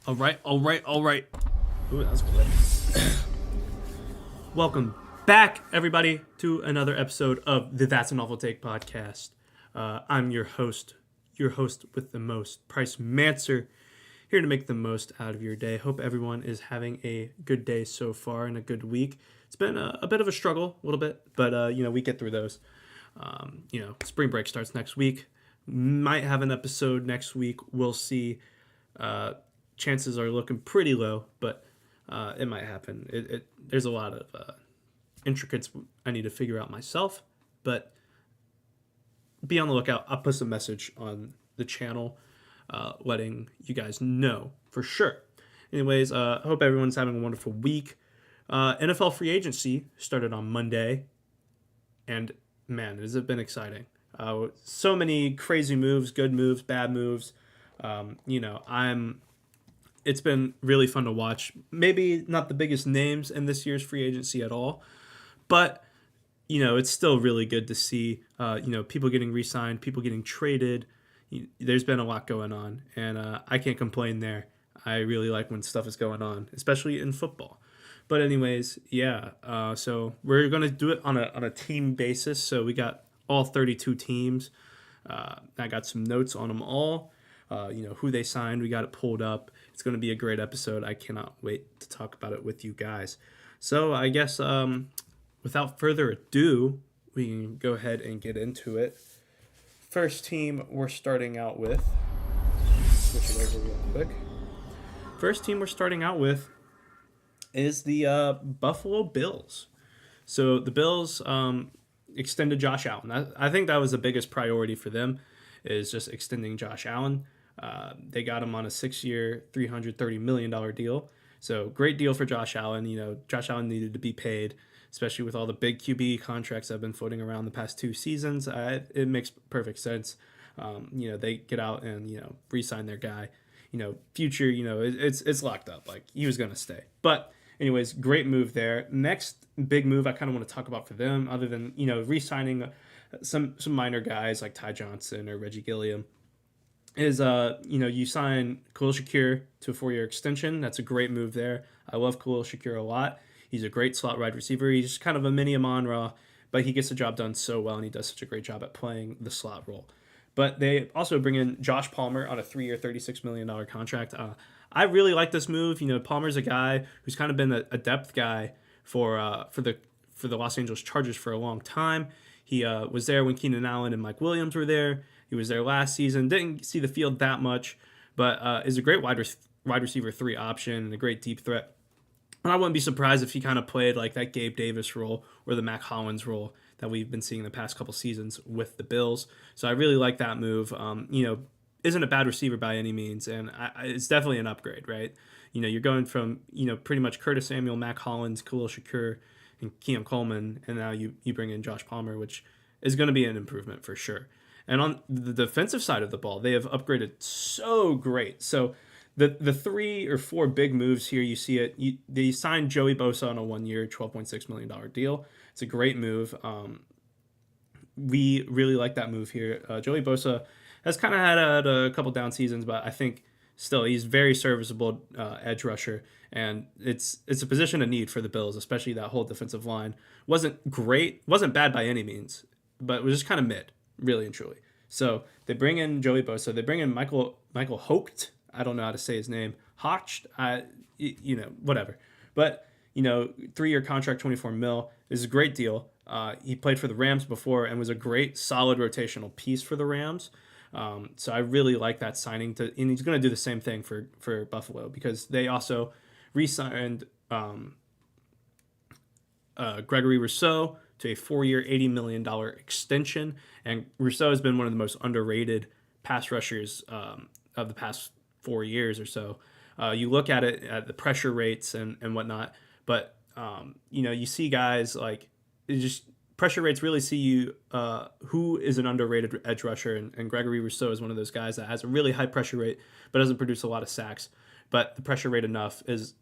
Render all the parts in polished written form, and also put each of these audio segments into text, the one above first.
All right. Ooh, that was good. Welcome back, everybody, to another episode of the That's an Awful Take podcast. I'm your host with the most, Price Manser, here to make the most out of your day. Hope everyone is having a good day so far and a good week. It's been a bit of a struggle, a little bit, but we get through those. Spring break starts next week. Might have an episode next week. We'll see. Chances are looking pretty low, but it might happen. There's a lot of intricates I need to figure out myself, but be on the lookout. I'll post a message on the channel letting you guys know for sure. Anyways, I hope everyone's having a wonderful week. NFL free agency started on Monday, and man, has it been exciting. So many crazy moves, good moves, bad moves. It's been really fun to watch. Maybe not the biggest names in this year's free agency at all, but it's still really good to see. People getting re-signed, people getting traded. There's been a lot going on, and I can't complain there. I really like when stuff is going on, especially in football. But anyways, yeah. So we're gonna do it on a team basis. So we got all 32 teams. I got some notes on them all. Who they signed. We got it pulled up. It's going to be a great episode. I cannot wait to talk about it with you guys. So I guess without further ado, we can go ahead and get into it. First team we're starting out with. Switch it over real quick. First team we're starting out with is the Buffalo Bills. So the Bills extended Josh Allen. I think that was the biggest priority for them, is just extending Josh Allen. They got him on a 6-year, $330 million deal. So great deal for Josh Allen. Josh Allen needed to be paid, especially with all the big QB contracts that have been floating around the past 2 seasons. It makes perfect sense. They get out and, re-sign their guy. Future, it's locked up. Like, he was going to stay. But anyways, great move there. Next big move I kind of want to talk about for them, other than, re-signing some minor guys like Ty Johnson or Reggie Gilliam, is you sign Khalil Shakir to a 4-year extension. That's a great move there. I love Khalil Shakir a lot. He's a great slot wide receiver. He's just kind of a mini Amon-Ra, but he gets the job done so well, and he does such a great job at playing the slot role. But they also bring in Josh Palmer on a 3-year, $36 million contract. I really like this move. Palmer's a guy who's kind of been a depth guy for the Los Angeles Chargers for a long time. He was there when Keenan Allen and Mike Williams were there. He was there last season. Didn't see the field that much, but is a great wide receiver 3 option and a great deep threat. And I wouldn't be surprised if he kind of played like that Gabe Davis role or the Mac Hollins role that we've been seeing the past couple seasons with the Bills. So I really like that move. Isn't a bad receiver by any means, and it's definitely an upgrade, right? You're going from, pretty much Curtis Samuel, Mac Hollins, Khalil Shakir, and Keon Coleman, and now you bring in Josh Palmer, which is going to be an improvement for sure. And on the defensive side of the ball, they have upgraded so great. So the 3 or 4 big moves here, you see it. They signed Joey Bosa on a 1-year, $12.6 million deal. It's a great move. We really like that move here. Joey Bosa has kind of had a couple down seasons, but I think still he's very serviceable edge rusher, and it's a position of need for the Bills, especially that whole defensive line. Wasn't great, wasn't bad by any means, but it was just kind of mid, really and truly. So they bring in Joey Bosa. They bring in Michael Hocht. I don't know how to say his name. Hocht, whatever. But 3-year contract, $24 million is a great deal. He played for the Rams before and was a great, solid rotational piece for the Rams. So I really like that signing, and he's going to do the same thing for Buffalo, because they also re-signed Gregory Rousseau to a 4-year, $80 million extension. And Rousseau has been one of the most underrated pass rushers of the past 4 years or so. You look at it at the pressure rates and whatnot, but you see guys like, just pressure rates really see you who is an underrated edge rusher, and Gregory Rousseau is one of those guys that has a really high pressure rate but doesn't produce a lot of sacks. But the pressure rate enough is,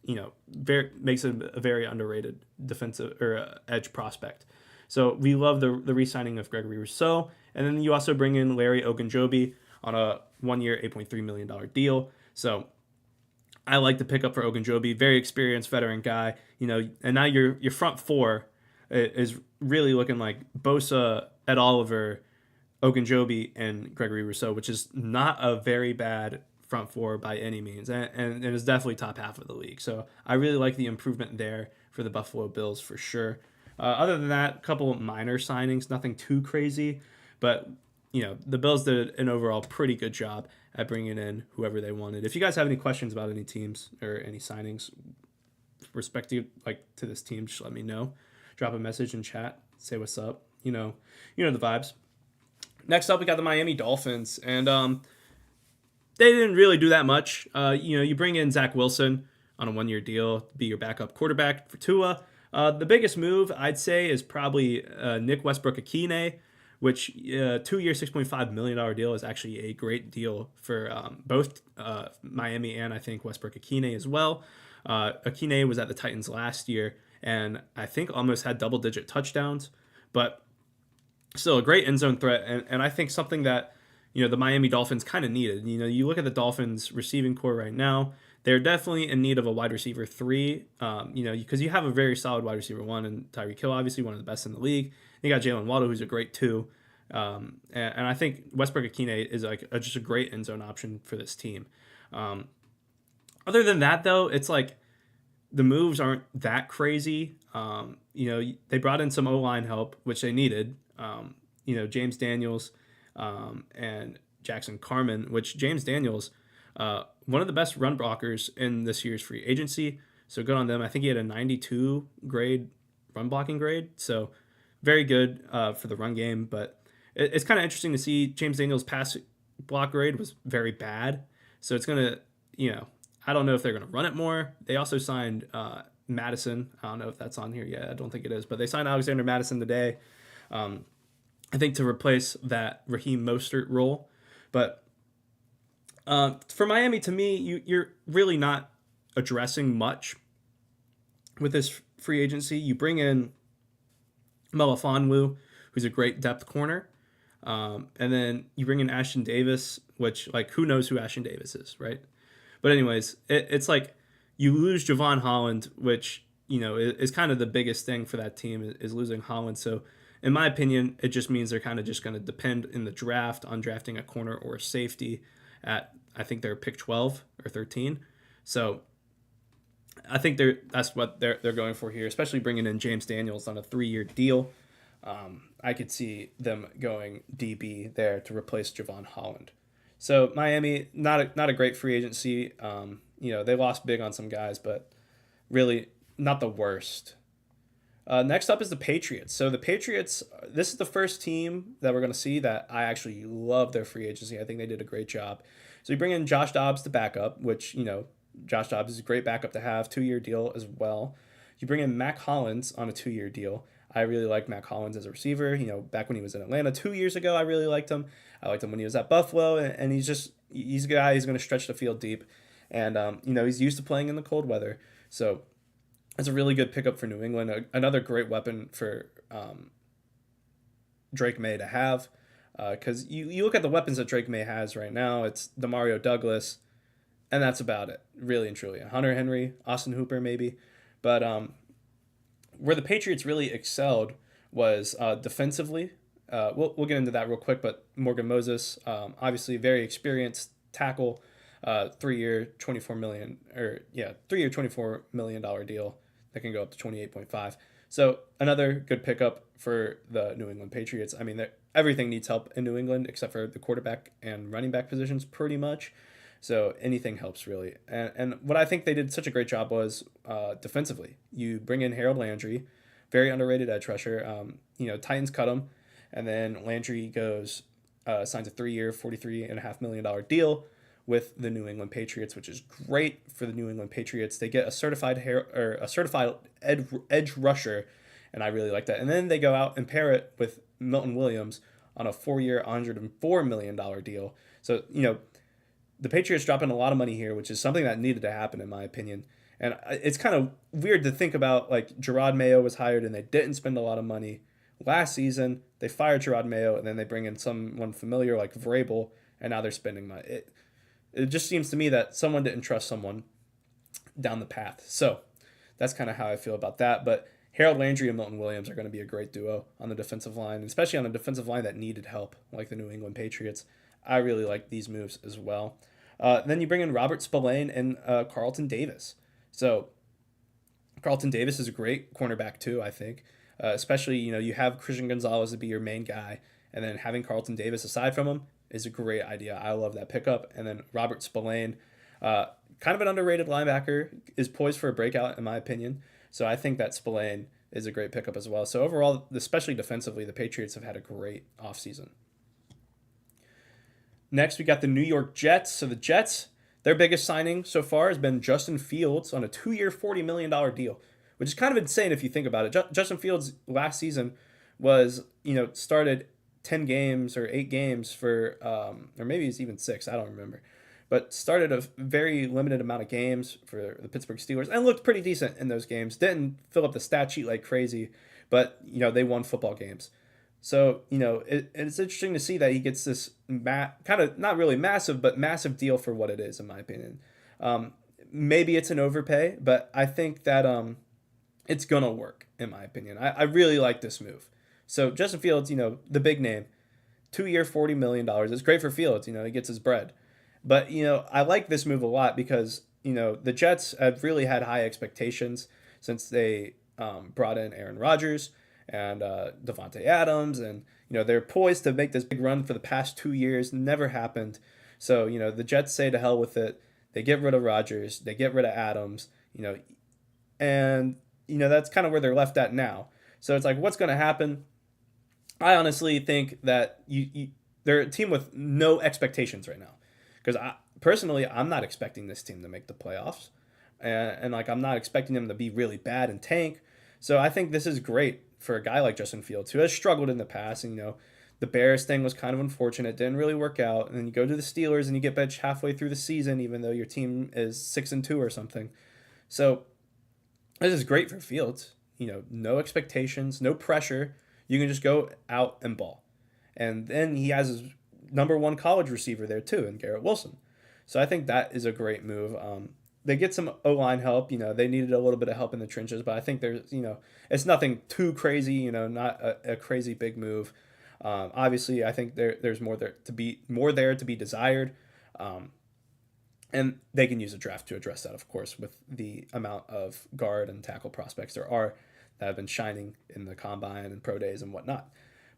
makes him a very underrated defensive or edge prospect. So we love the re-signing of Gregory Rousseau. And then you also bring in Larry Ogunjobi on a 1-year, $8.3 million deal. So I like the pickup for Ogunjobi, very experienced veteran guy. And now your front four is really looking like Bosa, Ed Oliver, Ogunjobi, and Gregory Rousseau, which is not a very bad front four by any means, and is definitely top half of the league. So I really like the improvement there for the Buffalo Bills for sure. Other than that, a couple of minor signings, nothing too crazy, but the Bills did an overall pretty good job at bringing in whoever they wanted. If you guys have any questions about any teams or any signings respective to this team, just let me know. Drop a message in chat, say what's up. You know the vibes. Next up, we got the Miami Dolphins, and they didn't really do that much. You bring in Zach Wilson on a 1-year deal to be your backup quarterback for Tua. The biggest move, I'd say, is probably Nick Westbrook-Akine, which 2-year, $6.5 million deal is actually a great deal for both Miami and I think Westbrook-Akine as well. Akine was at the Titans last year, and I think almost had double-digit touchdowns, but still a great end zone threat, and I think something that the Miami Dolphins kind of needed. You look at the Dolphins receiving core right now, they're definitely in need of a wide receiver 3, because you have a very solid wide receiver 1 and Tyreek Hill, obviously one of the best in the league. You got Jalen Waddle, who's a great 2. And I think Westbrook-Akine is just a great end zone option for this team. Other than that, though, it's the moves aren't that crazy. They brought in some O-line help, which they needed. James Daniels and Jackson Carman, which James Daniels, one of the best run blockers in this year's free agency. So good on them. I think he had a 92 grade run blocking grade. So very good for the run game. But it's kind of interesting to see James Daniels' pass block grade was very bad. So it's going to, I don't know if they're going to run it more. They also signed Madison. I don't know if that's on here yet. I don't think it is. But they signed Alexander Madison today. I think to replace that Raheem Mostert role. But for Miami, to me, you're really not addressing much with this free agency. You bring in Melifonwu, who's a great depth corner. And then you bring in Ashton Davis, which, who knows who Ashton Davis is, right? But anyways, it's you lose Javon Holland, which, is kind of the biggest thing for that team is losing Holland. So in my opinion, it just means they're kind of just going to depend in the draft on drafting a corner or a safety at, I think they're pick 12 or 13. So I think that's what they're going for here, especially bringing in James Daniels on a 3-year deal. I could see them going DB there to replace Javon Holland. So Miami, not a great free agency. They lost big on some guys, but really not the worst. Next up is the Patriots. So the Patriots, this is the first team that we're going to see that I actually love their free agency. I think they did a great job. So you bring in Josh Dobbs to backup, which, Josh Dobbs is a great backup to have, 2-year deal as well. You bring in Mac Hollins on a 2-year deal. I really like Mac Hollins as a receiver. Back when he was in Atlanta 2 years ago, I really liked him. I liked him when he was at Buffalo, and he's a guy who's going to stretch the field deep. And, he's used to playing in the cold weather. So it's a really good pickup for New England. Another great weapon for Drake May to have. Because you look at the weapons that Drake May has right now, it's Demario Douglas, and that's about it, really and truly. Hunter Henry, Austin Hooper maybe. But where the Patriots really excelled was defensively. We'll get into that real quick, but Morgan Moses, obviously very experienced tackle, 3-year $24 million deal that can go up to 28.5. So another good pickup for the New England Patriots. I mean, everything needs help in New England except for the quarterback and running back positions pretty much. So anything helps really. And what I think they did such a great job was defensively. You bring in Harold Landry, very underrated edge rusher. Titans cut him, and then Landry signs a 3-year, $43.5 million deal with the New England Patriots, which is great for the New England Patriots. They get a certified edge rusher, and I really like that. And then they go out and pair it with Milton Williams on a 4-year, $104 million deal. So, the Patriots dropping a lot of money here, which is something that needed to happen, in my opinion. And it's kind of weird to think about, Gerard Mayo was hired and they didn't spend a lot of money. Last season, they fired Gerard Mayo, and then they bring in someone familiar like Vrabel, and now they're spending money. It just seems to me that someone didn't trust someone, down the path. So that's kind of how I feel about that. But Harold Landry and Milton Williams are going to be a great duo on the defensive line, especially on a defensive line that needed help, like the New England Patriots. I really like these moves as well. Then you bring in Robert Spillane and Carlton Davis. So Carlton Davis is a great cornerback too, I think. Especially, you have Christian Gonzalez to be your main guy, and then having Carlton Davis aside from him is a great idea. I love that pickup. And then Robert Spillane, kind of an underrated linebacker, is poised for a breakout in my opinion. So I think that Spillane is a great pickup as well. So overall, especially defensively, the Patriots have had a great offseason. Next, we got the New York Jets. So the Jets, their biggest signing so far has been Justin Fields on a 2-year, $40 million deal, which is kind of insane if you think about it. Justin Fields last season was, started 10 games or 8 games for, or maybe it's even 6, I don't remember, but started a very limited amount of games for the Pittsburgh Steelers and looked pretty decent in those games. Didn't fill up the stat sheet like crazy, but, they won football games. So, it's interesting to see that he gets this kind of not really massive, but massive deal for what it is, in my opinion. Maybe it's an overpay, but I think that it's going to work, in my opinion. I really like this move. So Justin Fields, the big name, 2-year, $40 million. It's great for Fields. He gets his bread. But, I like this move a lot because, the Jets have really had high expectations since they brought in Aaron Rodgers and Devontae Adams. And, they're poised to make this big run for the past 2 years. Never happened. So, the Jets say to hell with it. They get rid of Rodgers. They get rid of Adams, and, that's kind of where they're left at now. So it's like, what's going to happen? I honestly think that they're a team with no expectations right now. Because I'm not expecting this team to make the playoffs. And I'm not expecting them to be really bad and tank. So I think this is great for a guy like Justin Fields, who has struggled in the past. And, the Bears thing was kind of unfortunate. Didn't really work out. And then you go to the Steelers and you get benched halfway through the season, even though your team is 6-2 or something. So this is great for Fields. No expectations, no pressure. You can just go out and ball. And then he has his number one college receiver there too, in Garrett Wilson. So I think that is a great move. They get some O-line help. They needed a little bit of help in the trenches, but I think there's, it's nothing too crazy, not a crazy big move. Obviously, I think there's more there to be desired. And they can use a draft to address that, of course, with the amount of guard and tackle prospects there are that have been shining in the combine and pro days and whatnot.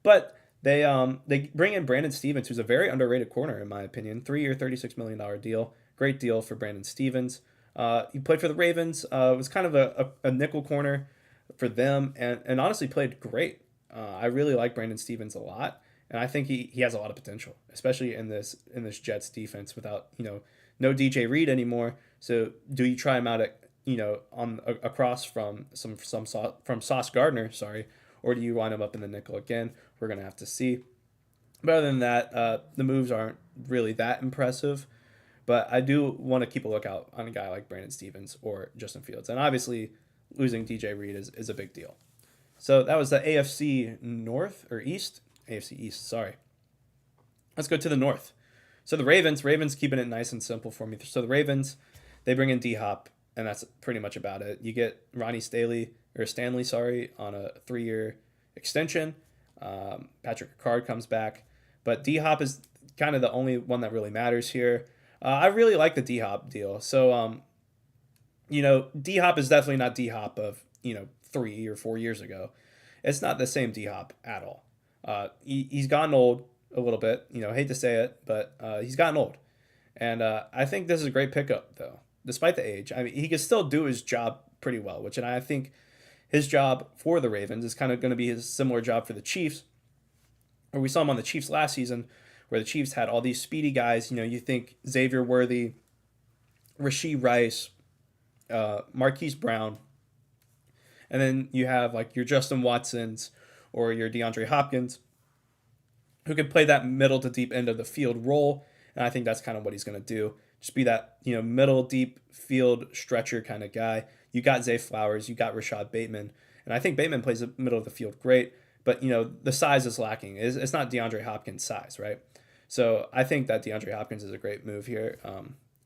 But they bring in Brandon Stevens, who's a very underrated corner, in my opinion. 3-year, $36 million deal. Great deal for Brandon Stevens. He played for the Ravens. Was kind of a nickel corner for them, and honestly played great. I really like Brandon Stevens a lot, and I think he has a lot of potential, especially in this Jets defense without no DJ Reed anymore. So do you try him out at across from Sauce Gardner, or do you line him up in the nickel again? We're gonna have to see. But other than that, the moves aren't really that impressive. But I do want to keep a lookout on a guy like Brandon Stevens or Justin Fields. And obviously, losing DJ Reed is a big deal. So that was the AFC North or East? AFC East, sorry. Let's go to the North. So the Ravens keeping it nice and simple for me. So the Ravens, they bring in D-Hop, and that's pretty much about it. You get Ronnie Stanley, on a 3-year extension. Patrick Ricard comes back. But D-Hop is kind of the only one that really matters here. I really like the D-Hop deal. So, D-Hop is definitely not D-Hop of, 3 or 4 years ago. It's not the same D-Hop at all. He's gotten old a little bit. Hate to say it, but he's gotten old. And I think this is a great pickup, though, despite the age. I mean, he can still do his job pretty well, and I think his job for the Ravens is kind of going to be his similar job for the Chiefs, where we saw him on the Chiefs last season, where the Chiefs had all these speedy guys. You think Xavier Worthy, Rashee Rice, Marquise Brown, and then you have like your Justin Watsons or your DeAndre Hopkins, who can play that middle to deep end of the field role. And I think that's kind of what he's going to do. Just be that, middle deep field stretcher kind of guy. You got Zay Flowers, you got Rashad Bateman. And I think Bateman plays the middle of the field great, but, the size is lacking. It's not DeAndre Hopkins' size, right? So I think that DeAndre Hopkins is a great move here.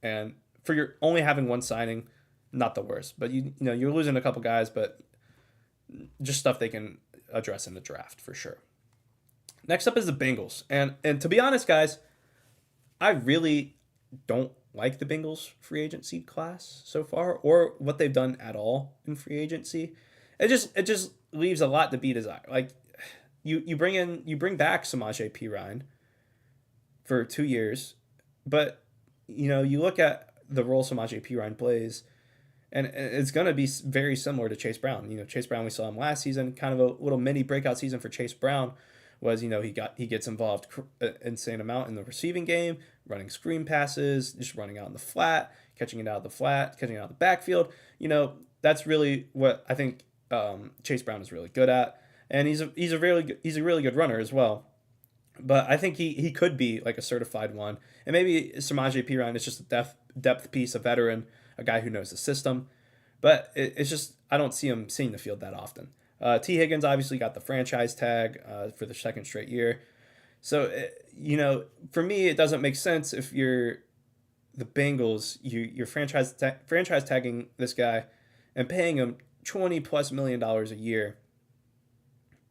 And for your only having one signing, not the worst. But you're losing a couple guys, but just stuff they can address in the draft for sure. Next up is the Bengals, and to be honest, guys, I really don't like the Bengals free agency class so far, or what they've done at all in free agency. It just leaves a lot to be desired. Like you bring back Samaje Perine for 2 years, but you look at the role Samaje Perine plays, and it's going to be very similar to Chase Brown. Chase Brown, we saw him last season, kind of a little mini breakout season for Chase Brown. Was he gets involved insane amount in the receiving game, running screen passes, just running out in the flat, catching it out of the flat, catching it out of the backfield. That's really what I think Chase Brown is really good at, and he's a really good runner as well. But I think he could be like a certified one, and maybe Samaje Perine is just a depth piece, a veteran, a guy who knows the system. But it's just I don't see him seeing the field that often. T. Higgins obviously got the franchise tag for the second straight year. So, for me, it doesn't make sense if you're the Bengals, you're franchise tagging this guy and paying him $20+ million a year,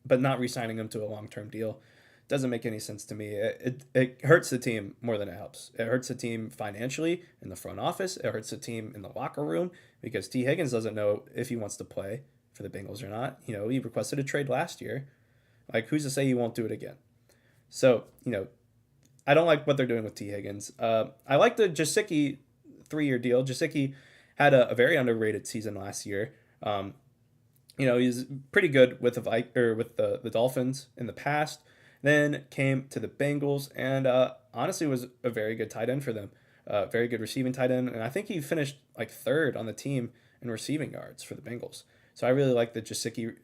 but not re-signing him to a long-term deal. Doesn't make any sense to me. It hurts the team more than it helps. It hurts the team financially in the front office. It hurts the team in the locker room because T. Higgins doesn't know if he wants to play for the Bengals or not. He requested a trade last year. Like, who's to say he won't do it again? So, I don't like what they're doing with T. Higgins. I like the Gesicki 3-year deal. Gesicki had a very underrated season last year. He's pretty good with the Dolphins in the past. Then came to the Bengals and honestly was a very good tight end for them. Very good receiving tight end. And I think he finished like third on the team in receiving yards for the Bengals. So I really like the Gesicki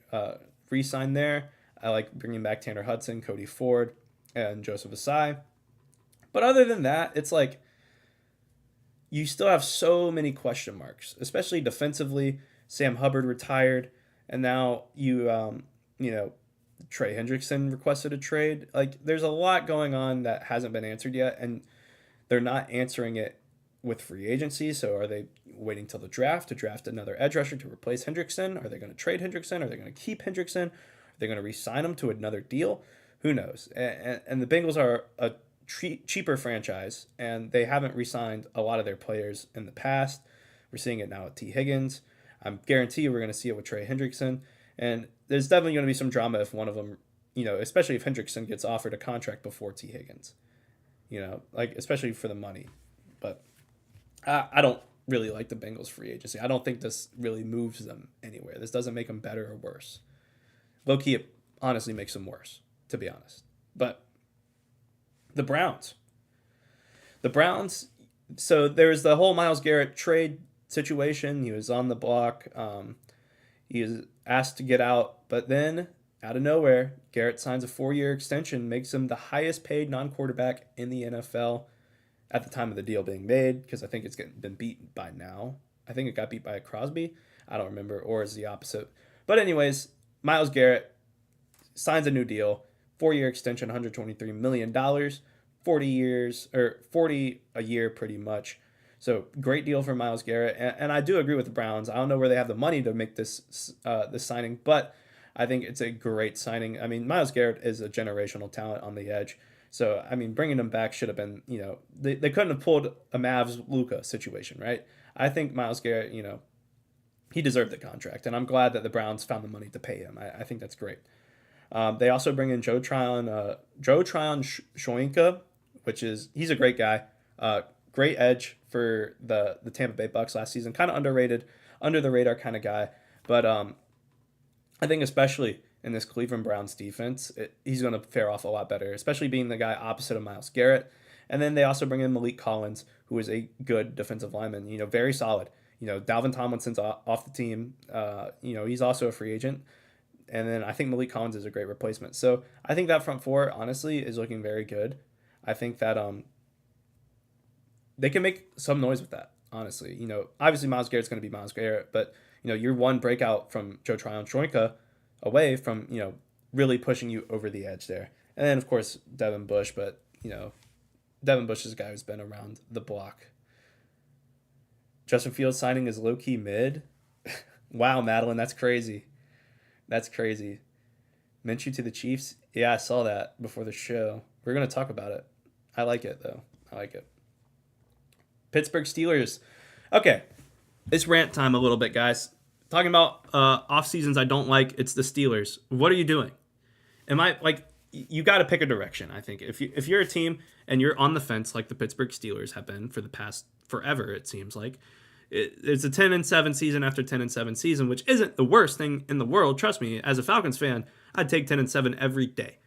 re-sign there. I like bringing back Tanner Hudson, Cody Ford, and Joseph Asai. But other than that, it's like you still have so many question marks, especially defensively. Sam Hubbard retired, and now Trey Hendrickson requested a trade. Like, there's a lot going on that hasn't been answered yet, and they're not answering it with free agency. So are they waiting till the draft to draft another edge rusher to replace Hendrickson? Are they going to trade Hendrickson? Are they going to keep Hendrickson? Are they going to re-sign him to another deal? Who knows? And the Bengals are a cheaper franchise, and they haven't re-signed a lot of their players in the past. We're seeing it now with T. Higgins. I guarantee you we're going to see it with Trey Hendrickson. And there's definitely going to be some drama if one of them, especially if Hendrickson gets offered a contract before T. Higgins. Like, especially for the money. But I don't really like the Bengals free agency. I don't think this really moves them anywhere. This doesn't make them better or worse. Low-key, it honestly makes them worse, to be honest. But the Browns. So there's the whole Myles Garrett trade situation. He was on the block. He was asked to get out, but then out of nowhere, Garrett signs a 4-year extension, makes him the highest paid non-quarterback in the NFL at the time of the deal being made, because I think it's been beat by now. I think it got beat by Crosby. I don't remember, or is the opposite. But anyways, Myles Garrett signs a new deal, 4-year extension, $123 million, 40 a year pretty much. So great deal for Myles Garrett, and I do agree with the Browns. I don't know where they have the money to make this signing, but I think it's a great signing. I mean, Myles Garrett is a generational talent on the edge. So, I mean, bringing him back should have been, they couldn't have pulled a Mavs Luka situation, right? I think Myles Garrett, he deserved the contract, and I'm glad that the Browns found the money to pay him. I think that's great. They also bring in Joe Tryon Shoyinka, he's a great guy. Great edge for the Tampa Bay Bucks last season. Kind of underrated, under the radar kind of guy. But I think especially in this Cleveland Browns defense, he's going to fare off a lot better, especially being the guy opposite of Myles Garrett. And then they also bring in Malik Collins, who is a good defensive lineman, very solid. Dalvin Tomlinson's off the team. He's also a free agent. And then I think Malik Collins is a great replacement. So I think that front four, honestly, is looking very good. I think that they can make some noise with that, honestly. Obviously Myles Garrett's going to be Myles Garrett, but, you're one breakout from Joe Tryon-Shoyinka away from, really pushing you over the edge there. And then, of course, Devin Bush, but, Devin Bush is a guy who's been around the block. Justin Fields signing is low key mid. Wow, Madeline, that's crazy. That's crazy. Minshew to the Chiefs. Yeah, I saw that before the show. We're gonna talk about it. I like it though. I like it. Pittsburgh Steelers. Okay, it's rant time a little bit, guys. Talking about off seasons I don't like. It's the Steelers. What are you doing? Am I like you got to pick a direction? I think if you're a team and you're on the fence like the Pittsburgh Steelers have been for the past forever, it seems like it's a 10-7 season after 10-7 season, which isn't the worst thing in the world. Trust me, as a Falcons fan, I'd take 10-7 every day.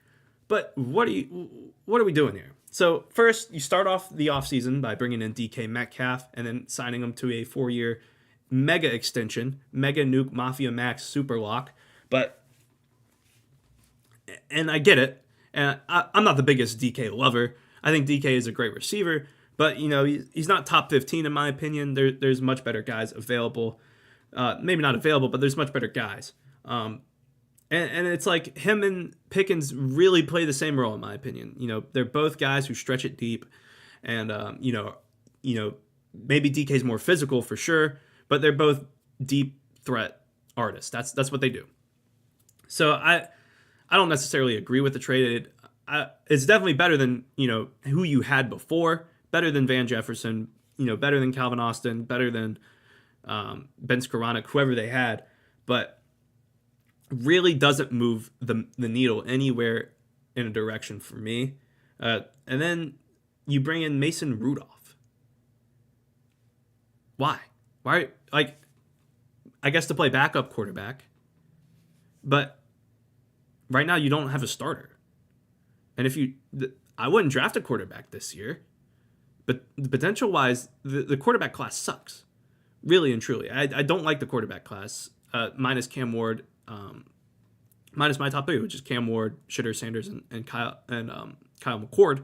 But what are we doing here? So first, you start off the offseason by bringing in DK Metcalf and then signing him to a 4-year mega extension, mega nuke mafia max super lock. And I get it. And I'm not the biggest DK lover. I think DK is a great receiver, but he's not top 15 in my opinion. There's much better guys available. Maybe not available, but there's much better guys. And it's like him and Pickens really play the same role in my opinion. They're both guys who stretch it deep, and maybe DK's more physical for sure, but they're both deep threat artists. That's what they do. So I don't necessarily agree with the trade. It's definitely better than who you had before. Better than Van Jefferson. Better than Calvin Austin. Better than Ben Skoranek, whoever they had. But really doesn't move the needle anywhere in a direction for me. And then you bring in Mason Rudolph. Why? Like, I guess to play backup quarterback. But right now, you don't have a starter. And I wouldn't draft a quarterback this year. But the potential-wise, the quarterback class sucks. Really and truly. I don't like the quarterback class, minus Cam Ward, minus my top 3, which is Cam Ward, Shitter Sanders, and Kyle McCord.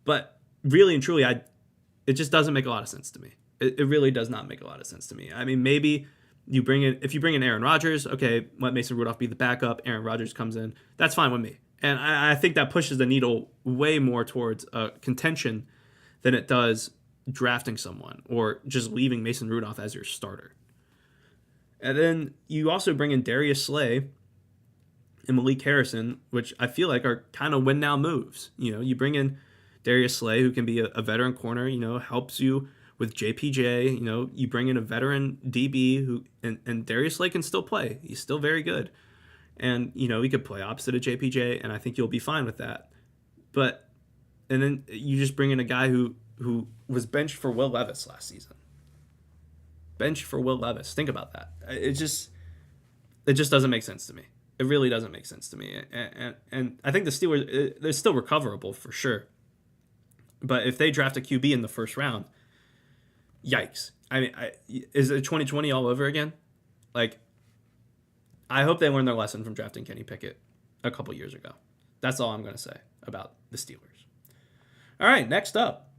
But really and truly, it just doesn't make a lot of sense to me. It really does not make a lot of sense to me. I mean, maybe if you bring in Aaron Rodgers, okay, let Mason Rudolph be the backup. Aaron Rodgers comes in. That's fine with me. And I think that pushes the needle way more towards contention than it does drafting someone or just leaving Mason Rudolph as your starter. And then you also bring in Darius Slay and Malik Harrison, which I feel like are kind of win now moves. You bring in Darius Slay, who can be a veteran corner, helps you with JPJ. You bring in a veteran DB and Darius Slay can still play. He's still very good. And, he could play opposite of JPJ, and I think you'll be fine with that. And then you just bring in a guy who was benched for Will Levis last season. Benched for Will Levis. Think about that. It just doesn't make sense to me. It really doesn't make sense to me. And I think the Steelers, they're still recoverable for sure. But if they draft a QB in the first round, yikes. I mean, is it 2020 all over again? Like, I hope they learned their lesson from drafting Kenny Pickett a couple years ago. That's all I'm going to say about the Steelers. All right, next up,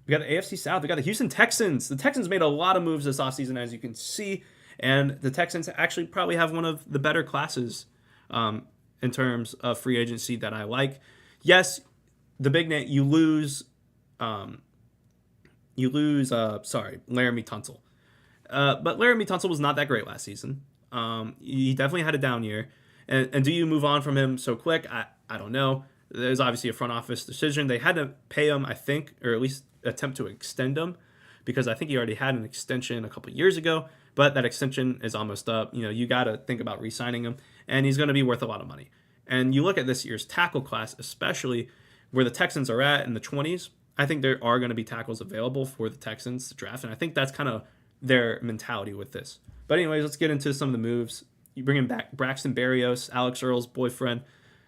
we got the AFC South. We got the Houston Texans. The Texans made a lot of moves this offseason, as you can see, and the Texans actually probably have one of the better classes in terms of free agency that I like. Yes, the big name, you lose Laramie Tunsil. But Laramie Tunsil was not that great last season. He definitely had a down year. And do you move on from him so quick? I don't know. There's obviously a front office decision. They had to pay him, I think, or at least attempt to extend him, because I think he already had an extension a couple years ago, but that extension is almost up. You got to think about re-signing him, and he's going to be worth a lot of money. And you look at this year's tackle class, especially where the Texans are at in the 20s, I think there are going to be tackles available for the Texans to draft, and I think that's kind of their mentality with this. But anyways, let's get into some of the moves. You bring in back Braxton Berrios, Alex Earl's boyfriend,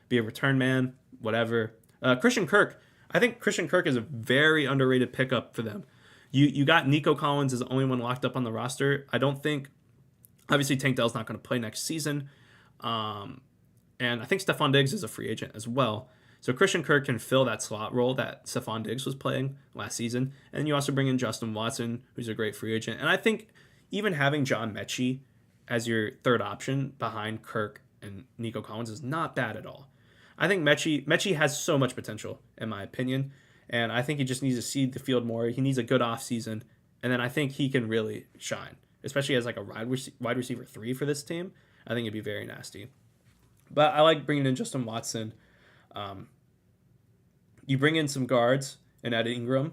be a return man, whatever. Christian Kirk. I think Christian Kirk is a very underrated pickup for them. You got Nico Collins as the only one locked up on the roster. I don't think, obviously Tank Dell's not going to play next season. And I think Stephon Diggs is a free agent as well. So Christian Kirk can fill that slot role that Stephon Diggs was playing last season. And you also bring in Justin Watson, who's a great free agent. And I think even having John Mechie as your third option behind Kirk and Nico Collins is not bad at all. I think Mechie has so much potential, in my opinion, and I think he just needs to see the field more. He needs a good offseason, And then I think he can really shine, especially as like a wide receiver 3 for this team. I think it'd be very nasty. But I like bringing in Justin Watson. You bring in some guards and Ed Ingram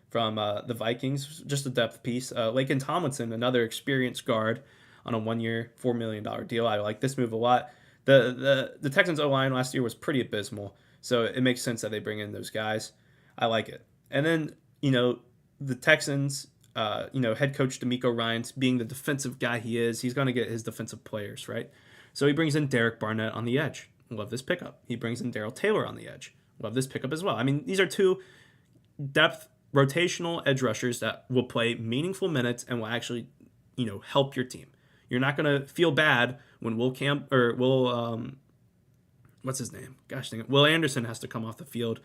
from the Vikings, just a depth piece. Laken Tomlinson, another experienced guard on a 1-year, $4 million deal. I like this move a lot. The Texans O-line last year was pretty abysmal, so it makes sense that they bring in those guys. I like it. And then, the Texans, head coach DeMeco Ryans, being the defensive guy he is, he's going to get his defensive players, right? So he brings in Derek Barnett on the edge. Love this pickup. He brings in Darrell Taylor on the edge. Love this pickup as well. I mean, these are two depth rotational edge rushers that will play meaningful minutes and will actually, help your team. You're not going to feel bad when what's his name? Gosh dang it. Will Anderson has to come off the field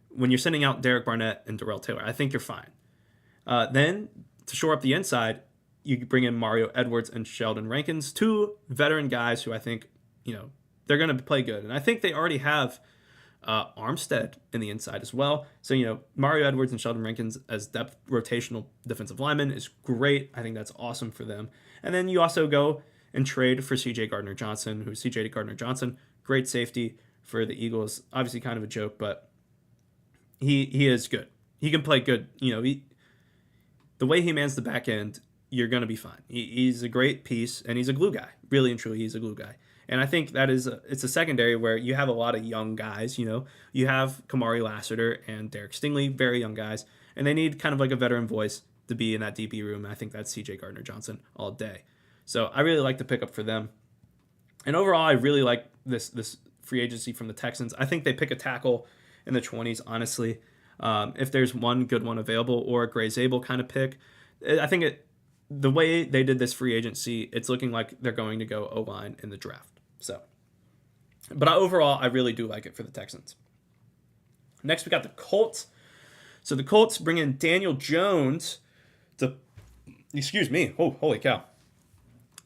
when you're sending out Derek Barnett and Darrell Taylor. I think you're fine. Then to shore up the inside, you bring in Mario Edwards and Sheldon Rankins, two veteran guys who I think, they're going to play good. And I think they already have Armstead in the inside as well. So, Mario Edwards and Sheldon Rankins as depth rotational defensive linemen is great. I think that's awesome for them. And then you also go and trade for C.J. Gardner-Johnson, who's C.J. Gardner-Johnson, great safety for the Eagles. Obviously kind of a joke, but he is good. He can play good. The way he mans the back end, you're going to be fine. He's a great piece, and he's a glue guy. Really and truly, he's a glue guy. And I think that it's a secondary where you have a lot of young guys. You have Kamari Lassiter and Derek Stingley, very young guys, and they need kind of like a veteran voice to be in that DB room. And I think that's C.J. Gardner-Johnson all day. So I really like the pickup for them. And overall, I really like this free agency from the Texans. I think they pick a tackle in the 20s, honestly. If there's one good one available, or a Gray Zabel kind of pick, I think the way they did this free agency, it's looking like they're going to go O-line in the draft. But overall, I really do like it for the Texans. Next, we got the Colts. So the Colts bring in Daniel Jones to, holy cow.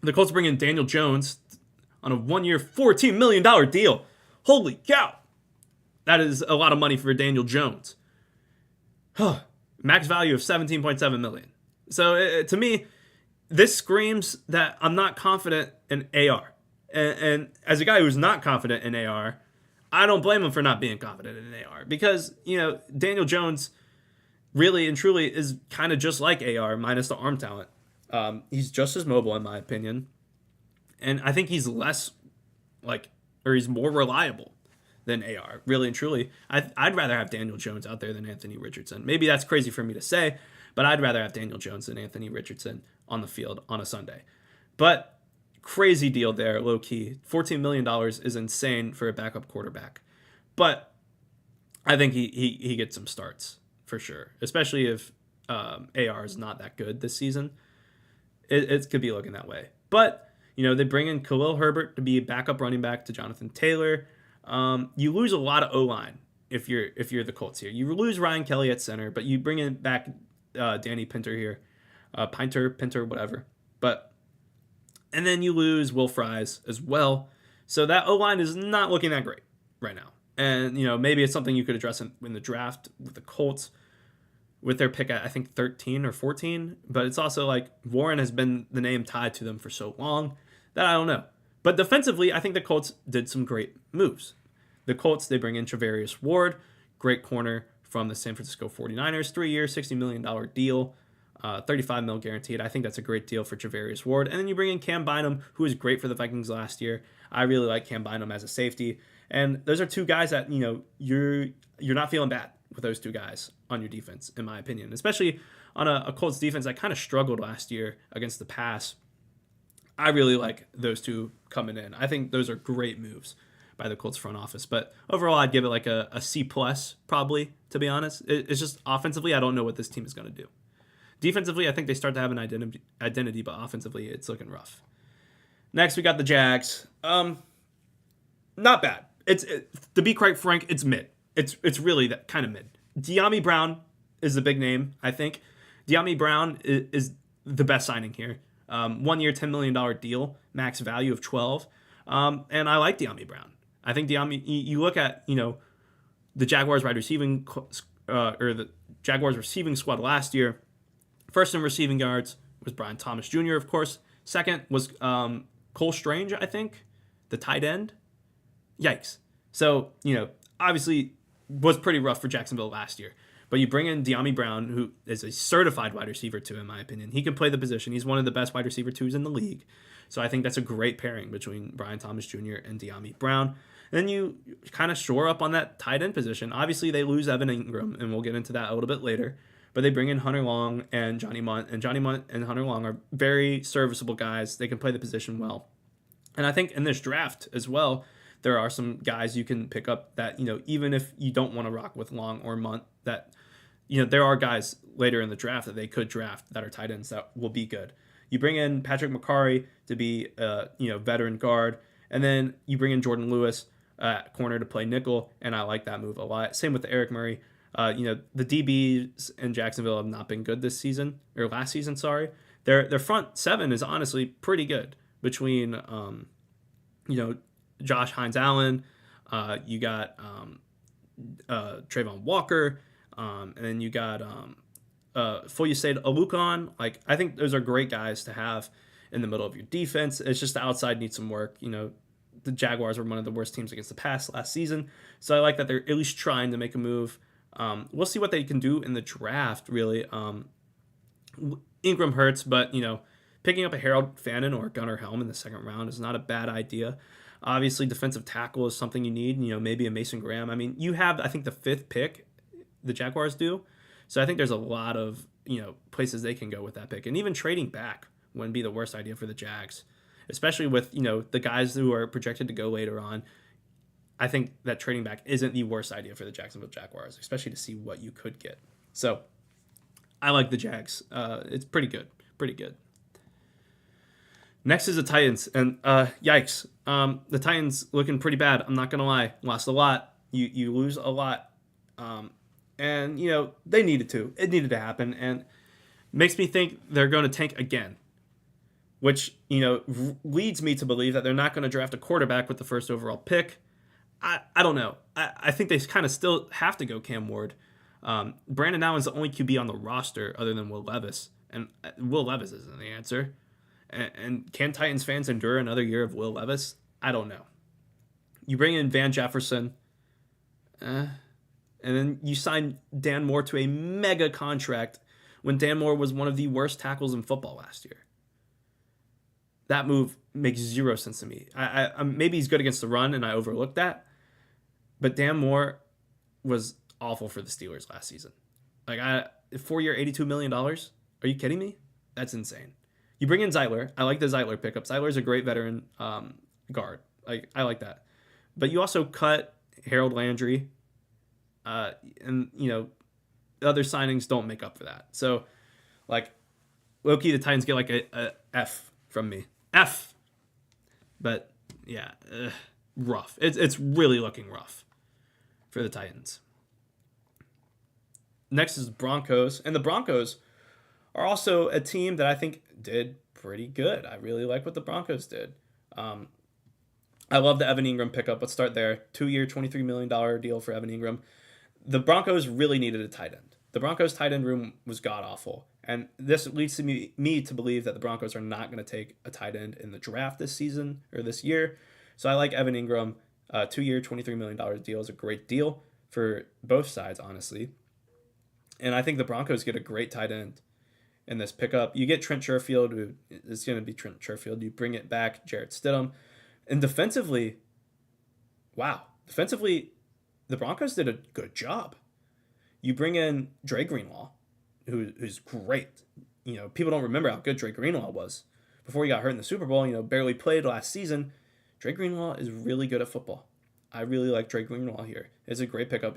The Colts bring in Daniel Jones on a 1-year, $14 million deal. Holy cow. That is a lot of money for Daniel Jones. Max value of $17.7 million. So to me, this screams that I'm not confident in AR. And as a guy who's not confident in AR, I don't blame him for not being confident in AR. Because, Daniel Jones really and truly is kind of just like AR minus the arm talent. He's just as mobile, in my opinion. And I think he's he's more reliable than AR, really and truly. I'd rather have Daniel Jones out there than Anthony Richardson. Maybe that's crazy for me to say, but I'd rather have Daniel Jones than Anthony Richardson on the field on a Sunday. But crazy deal there, low key. $14 million is insane for a backup quarterback. But I think he gets some starts for sure, especially if AR is not that good this season. It could be looking that way. But, they bring in Khalil Herbert to be a backup running back to Jonathan Taylor. You lose a lot of O-line if you're the Colts here. You lose Ryan Kelly at center, but you bring in back Danny Pinter here. Pinter, whatever. And then you lose Will Fries as well. So that O-line is not looking that great right now. And, maybe it's something you could address in the draft with the Colts with their pick at, I think, 13 or 14. But it's also like Warren has been the name tied to them for so long that I don't know. But defensively, I think the Colts did some great moves. The Colts, they bring in Travarius Ward, great corner from the San Francisco 49ers, 3-year, $60 million deal. $35 million guaranteed. I think that's a great deal for Travarius Ward. And then you bring in Cam Bynum, who was great for the Vikings last year. I really like Cam Bynum as a safety. And those are two guys that, you're not feeling bad with those two guys on your defense, in my opinion. Especially on a Colts defense that kind of struggled last year against the pass. I really like those two coming in. I think those are great moves by the Colts front office. But overall, I'd give it like a C+, probably, to be honest. It's just offensively, I don't know what this team is going to do. Defensively, I think they start to have an identity, but offensively, it's looking rough. Next, we got the Jags. Not bad. To be quite frank, it's mid. It's really that kind of mid. Dyami Brown is the big name, I think. Dyami Brown is the best signing here. 1-year, $10 million deal, max value of 12. And I like Dyami Brown. I think you look at, the Jaguars wide receiving, or the Jaguars receiving squad last year, First in receiving yards was Brian Thomas Jr., of course. Second was Cole Strange, I think, the tight end. Yikes. So, obviously was pretty rough for Jacksonville last year. But you bring in Dyami Brown, who is a certified wide receiver 2, in my opinion. He can play the position. He's one of the best wide receiver 2s in the league. So I think that's a great pairing between Brian Thomas Jr. and Dyami Brown. And then you kind of shore up on that tight end position. Obviously, they lose Evan Ingram, and we'll get into that a little bit later. But they bring in Hunter Long and Johnny Munt. And Johnny Munt and Hunter Long are very serviceable guys. They can play the position well. And I think in this draft as well, there are some guys you can pick up that, even if you don't want to rock with Long or Munt, that, there are guys later in the draft that they could draft that are tight ends that will be good. You bring in Patrick McCarry to be veteran guard, and then you bring in Jordan Lewis at corner to play nickel, and I like that move a lot. Same with Eric Murray. The DBs in Jacksonville have not been good this season, or last season, sorry. Their front seven is honestly pretty good between, Josh Hines-Allen, you got Trayvon Walker, and then you got Foyesade Olukon. Like, I think those are great guys to have in the middle of your defense. It's just the outside needs some work. The Jaguars were one of the worst teams against the pass last season, so I like that they're at least trying to make a move. We'll see what they can do in the draft, really. Ingram hurts, but, picking up a Harold Fannin or Gunnar Helm in the second round is not a bad idea. Obviously, defensive tackle is something you need, maybe a Mason Graham. I mean, you have, I think, the 5th pick, the Jaguars do. So I think there's a lot of, places they can go with that pick. And even trading back wouldn't be the worst idea for the Jags, especially with, the guys who are projected to go later on. I think that trading back isn't the worst idea for the Jacksonville Jaguars, especially to see what you could get. So I like the Jags. It's pretty good. Pretty good. Next is the Titans. And yikes. The Titans looking pretty bad. I'm not going to lie. Lost a lot. You lose a lot. And, they needed to. It needed to happen. And makes me think they're going to tank again, which, leads me to believe that they're not going to draft a quarterback with the first overall pick. I don't know. I think they kind of still have to go Cam Ward. Brandon Allen's the only QB on the roster other than Will Levis. And Will Levis isn't the answer. And can Titans fans endure another year of Will Levis? I don't know. You bring in Van Jefferson. And then you sign Dan Moore to a mega contract when Dan Moore was one of the worst tackles in football last year. That move makes zero sense to me. I maybe he's good against the run, and I overlooked that. But Dan Moore was awful for the Steelers last season. Like, 4-year, $82 million? Are you kidding me? That's insane. You bring in Zeitler. I like the Zeitler pickup. Zeitler's a great veteran guard. Like, I like that. But you also cut Harold Landry. And, the other signings don't make up for that. So, like, low-key, the Titans get like a F from me. F. But, yeah, rough. It's really looking rough for the Titans. Next is Broncos. And the Broncos are also a team that I think did pretty good. I really like what the Broncos did. I love the Evan Ingram pickup. Let's start there. 2-year, $23 million deal for Evan Ingram. The Broncos really needed a tight end. The Broncos tight end room was god-awful. And this leads to me to believe that the Broncos are not going to take a tight end in the draft this season or this year. So I like Evan Ingram. 2-year, $23 million deal is a great deal for both sides, honestly. And I think the Broncos get a great tight end in this pickup. You get Trent Sherfield, who is going to be Trent Sherfield. You bring it back, Jarrett Stidham. And defensively, wow. Defensively, the Broncos did a good job. You bring in Dre Greenlaw, who's great. People don't remember how good Dre Greenlaw was before he got hurt in the Super Bowl. Barely played last season. Dre Greenlaw is really good at football. I really like Dre Greenlaw here. It's a great pickup.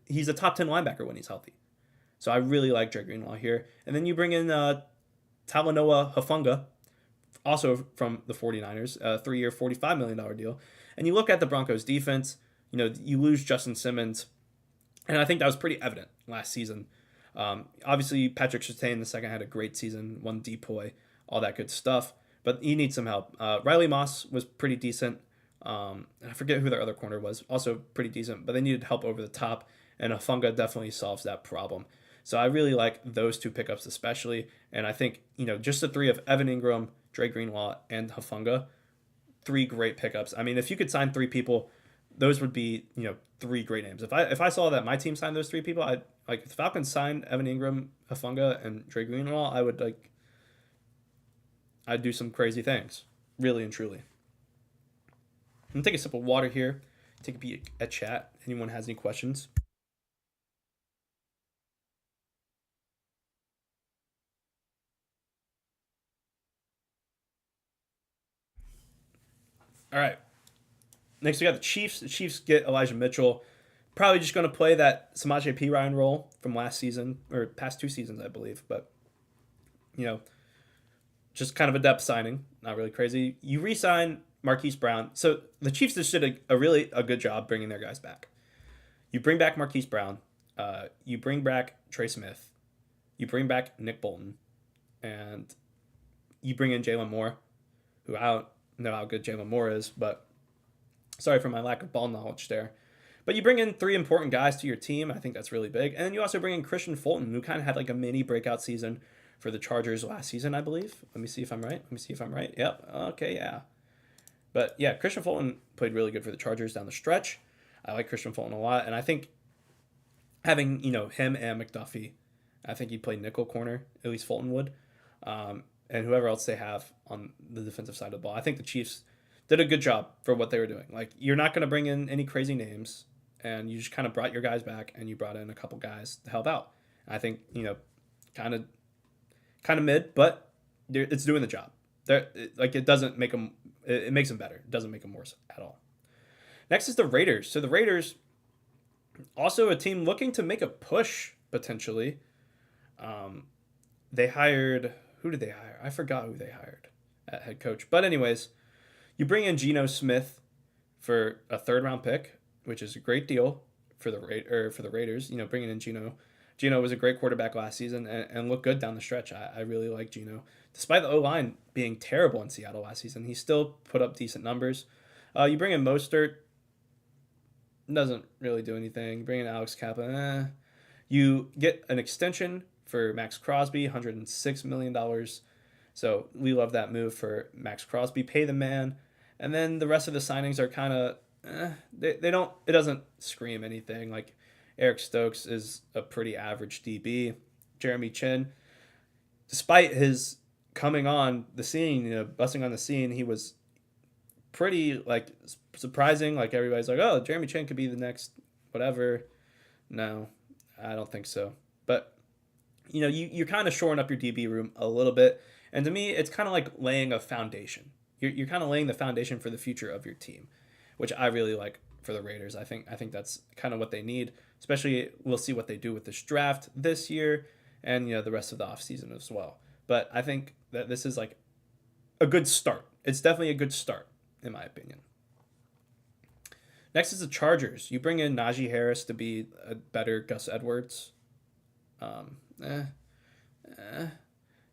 He's a top 10 linebacker when he's healthy. So I really like Dre Greenlaw here. And then you bring in Talanoa Hufanga, also from the 49ers, a 3-year, $45 million deal. And you look at the Broncos defense, you lose Justin Simmons. And I think that was pretty evident last season. Obviously, Patrick Surtain in the second had a great season, won DPOY, all that good stuff. But he needs some help. Riley Moss was pretty decent. I forget who their other corner was. Also pretty decent, but they needed help over the top. And Hufanga definitely solves that problem. So I really like those two pickups especially. And I think, just the three of Evan Ingram, Dre Greenlaw, and Hafunga, three great pickups. I mean, if you could sign three people, those would be, three great names. If I saw that my team signed those three people, I'd like if the Falcons signed Evan Ingram, Hafunga, and Dre Greenlaw, I'd do some crazy things. Really and truly. I'm gonna take a sip of water here, take a peek at chat. Anyone has any questions? All right. Next, we got the Chiefs. The Chiefs get Elijah Mitchell. Probably just going to play that Samaje Perine role from last season, or past 2 seasons, I believe. But, you know, just kind of a depth signing. Not really crazy. You re sign Marquise Brown. So the Chiefs just did a really a good job bringing their guys back. You bring back Marquise Brown. You bring back Trey Smith. You bring back Nick Bolton. And you bring in Jalen Moore, who I don't know how good Jalen Moore is, but sorry for my lack of ball knowledge there. But you bring in three important guys to your team. I think that's really big. And then you also bring in Christian Fulton, who kind of had like a mini breakout season for the Chargers last season, I believe. Let me see if I'm right. Yep. Okay, yeah. But yeah, Christian Fulton played really good for the Chargers down the stretch. I like Christian Fulton a lot. And I think having, him and McDuffie, I think he'd play nickel corner, at least Fulton would. And whoever else they have on the defensive side of the ball. I think the Chiefs did a good job for what they were doing. Like, you're not going to bring in any crazy names, and you just kind of brought your guys back, and you brought in a couple guys to help out. I think, kind of mid, but it's doing the job. It doesn't make them, it makes them better. It doesn't make them worse at all. Next is the Raiders. So the Raiders, also a team looking to make a push potentially. They hired, who did they hire? I forgot who they hired at head coach. But anyways, you bring in Geno Smith for a third-round pick, which is a great deal for the Raiders. Bringing in Geno. Geno was a great quarterback last season and looked good down the stretch. I really like Geno. Despite the O-line being terrible in Seattle last season, he still put up decent numbers. You bring in Mostert, doesn't really do anything. You bring in Alex Kappa, You get an extension for Max Crosby, $106 million. So we love that move for Max Crosby. Pay the man. And then the rest of the signings are kind of, it doesn't scream anything. Like Eric Stokes is a pretty average DB. Jeremy Chin, despite his coming on the scene, busting on the scene, he was pretty surprising. Like everybody's like, oh, Jeremy Chin could be the next whatever. No, I don't think so. But, you're kind of shoring up your DB room a little bit. And to me, it's kind of like laying a foundation. You're kind of laying the foundation for the future of your team, which I really like for the Raiders. I think that's kind of what they need. Especially, we'll see what they do with this draft this year and, the rest of the offseason as well. But I think that this is like a good start. It's definitely a good start, in my opinion. Next is the Chargers. You bring in Najee Harris to be a better Gus Edwards.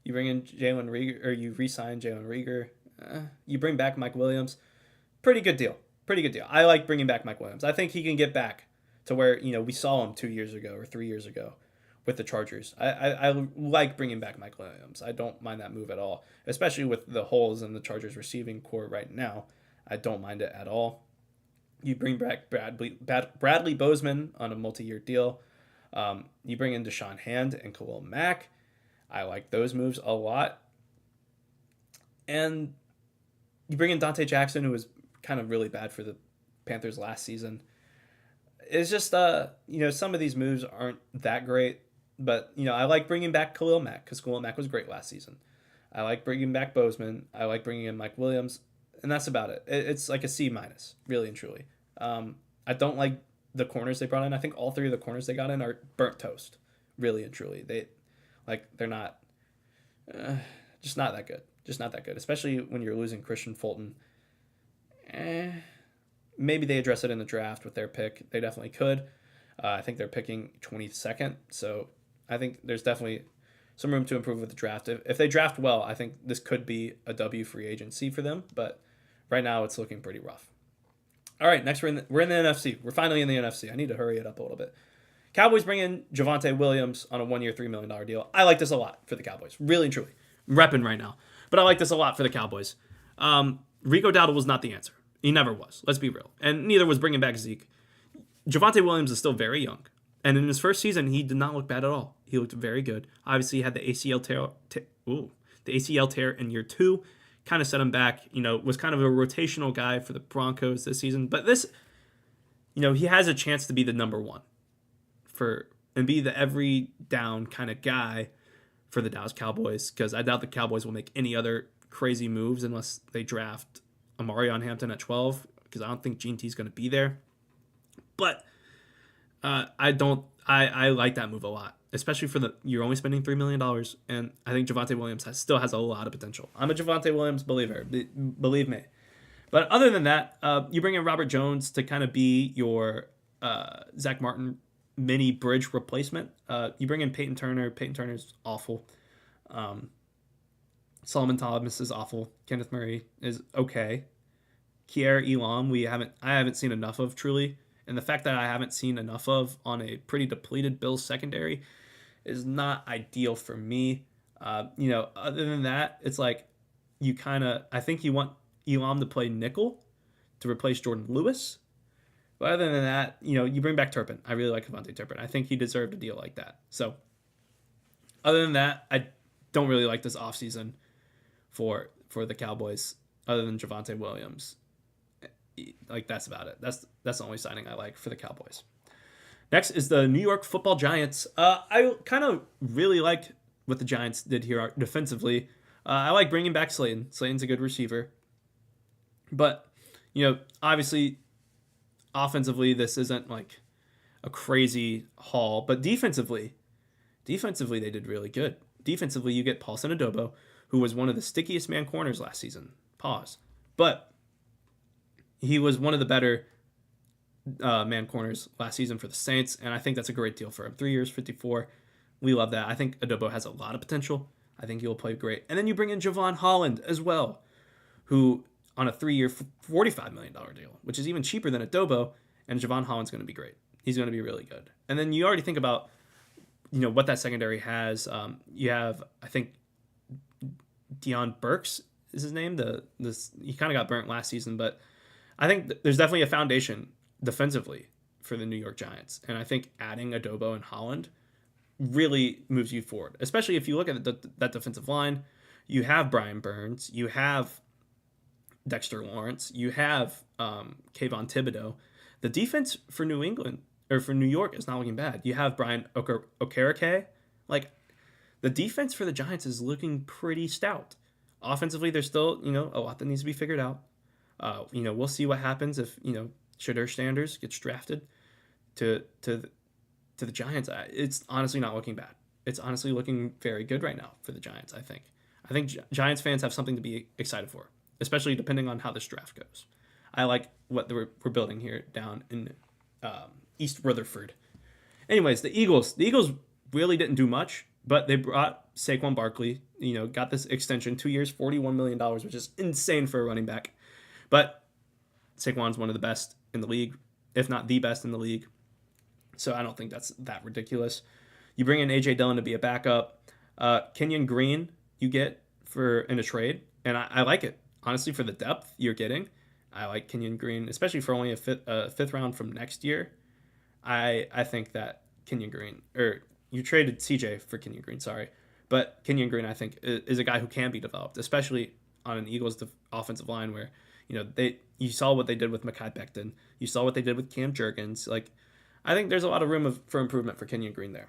You bring in Jalen Reagor, or you re-sign Jalen Reagor. You bring back Mike Williams. Pretty good deal. I like bringing back Mike Williams. I think he can get back to where, we saw him 2 years ago or 3 years ago with the Chargers. I like bringing back Mike Williams. I don't mind that move at all, especially with the holes in the Chargers receiving core right now. I don't mind it at all. You bring back Bradley Bozeman on a multi-year deal. You bring in Deshaun Hand and Khalil Mack. I like those moves a lot. And you bring in Dante Jackson, who was kind of really bad for the Panthers last season. It's just, some of these moves aren't that great. But, I like bringing back Khalil Mack because Khalil Mack was great last season. I like bringing back Bozeman. I like bringing in Mike Williams. And that's about it. It's like a C-, really and truly. I don't like the corners they brought in. I think all three of the corners they got in are burnt toast, really and truly. They're not, just not that good. Especially when you're losing Christian Fulton. Maybe they address it in the draft with their pick. They definitely could. I think they're picking 22nd. So I think there's definitely some room to improve with the draft. If they draft well, I think this could be a W free agency for them. But right now it's looking pretty rough. All right, next we're in the NFC. We're finally in the NFC. I need to hurry it up a little bit. Cowboys bring in Javonte Williams on a 1-year, $3 million deal. I like this a lot for the Cowboys. Really and truly. I'm repping right now. But I like this a lot for the Cowboys. Rico Dowdle was not the answer. He never was. Let's be real. And neither was bringing back Zeke. Javonte Williams is still very young. And in his first season, he did not look bad at all. He looked very good. Obviously, he had the ACL tear in year 2. Kind of set him back. Was kind of a rotational guy for the Broncos this season. But this, he has a chance to be the number 1 and be the every down kind of guy for the Dallas Cowboys, because I doubt the Cowboys will make any other crazy moves unless they draft Amarion Hampton at 12, because I don't think Gene T's going to be there. But I like that move a lot, especially you're only spending $3 million, and I think Javonte Williams still has a lot of potential. I'm a Javonte Williams believer, believe me. But other than that, you bring in Robert Jones to kind of be your Zach Martin mini bridge replacement. You bring in Peyton Turner. Peyton Turner's awful. Solomon Thomas is awful. Kenneth Murray is okay. Kier Elam, I haven't seen enough of, truly. And the fact that I haven't seen enough of on a pretty depleted Bills secondary is not ideal for me. Other than that, it's like I think you want Elam to play nickel to replace Jordan Lewis. But other than that, you bring back Turpin. I really like Devontae Turpin. I think he deserved a deal like that. So other than that, I don't really like this offseason for the Cowboys other than Javonte Williams. Like, that's about it. That's the only signing I like for the Cowboys. Next is the New York Football Giants. I kind of really liked what the Giants did here defensively. I like bringing back Slayton. Slayton's a good receiver. But, obviously, offensively, this isn't like a crazy haul. But defensively, they did really good. Defensively, you get Paulson Adobo, who was one of the stickiest man corners last season. But he was one of the better man corners last season for the Saints, and I think that's a great deal for him. 3 years, 54. We love that. I think Adobo has a lot of potential. I think he'll play great. And then you bring in Javon Holland as well, who on a 3-year, $45 million deal, which is even cheaper than Adobo, and Javon Holland's going to be great. He's going to be really good. And then you already think about, what that secondary has. You have, I think, Deion Burks is his name. He kind of got burnt last season, but I think there's definitely a foundation defensively for the New York Giants. And I think adding Adobo and Holland really moves you forward, especially if you look at that defensive line. You have Brian Burns, you have Dexter Lawrence, you have Kayvon Thibodeau. The defense for New York is not looking bad. You have Brian Okereke. Like, the defense for the Giants is looking pretty stout. Offensively, there's still, a lot that needs to be figured out. We'll see what happens if, Shedeur Sanders gets drafted to the Giants. It's honestly not looking bad. It's honestly looking very good right now for the Giants, I think. I think Giants fans have something to be excited for, especially depending on how this draft goes. I like what we're building here down in East Rutherford. Anyways, the Eagles really didn't do much, but they brought Saquon Barkley, got this extension, 2 years, $41 million, which is insane for a running back. But Saquon's one of the best in the league, if not the best in the league. So I don't think that's that ridiculous. You bring in A.J. Dillon to be a backup. Kenyon Green you get in a trade, and I like it. Honestly, for the depth you're getting, I like Kenyon Green, especially for only a fifth round from next year. I think that Kenyon Green, or you traded CJ for Kenyon Green, sorry. But Kenyon Green, I think, is a guy who can be developed, especially on an Eagles offensive line where, you saw what they did with Mekhi Becton. You saw what they did with Cam Jurgens. Like, I think there's a lot of room for improvement for Kenyon Green there.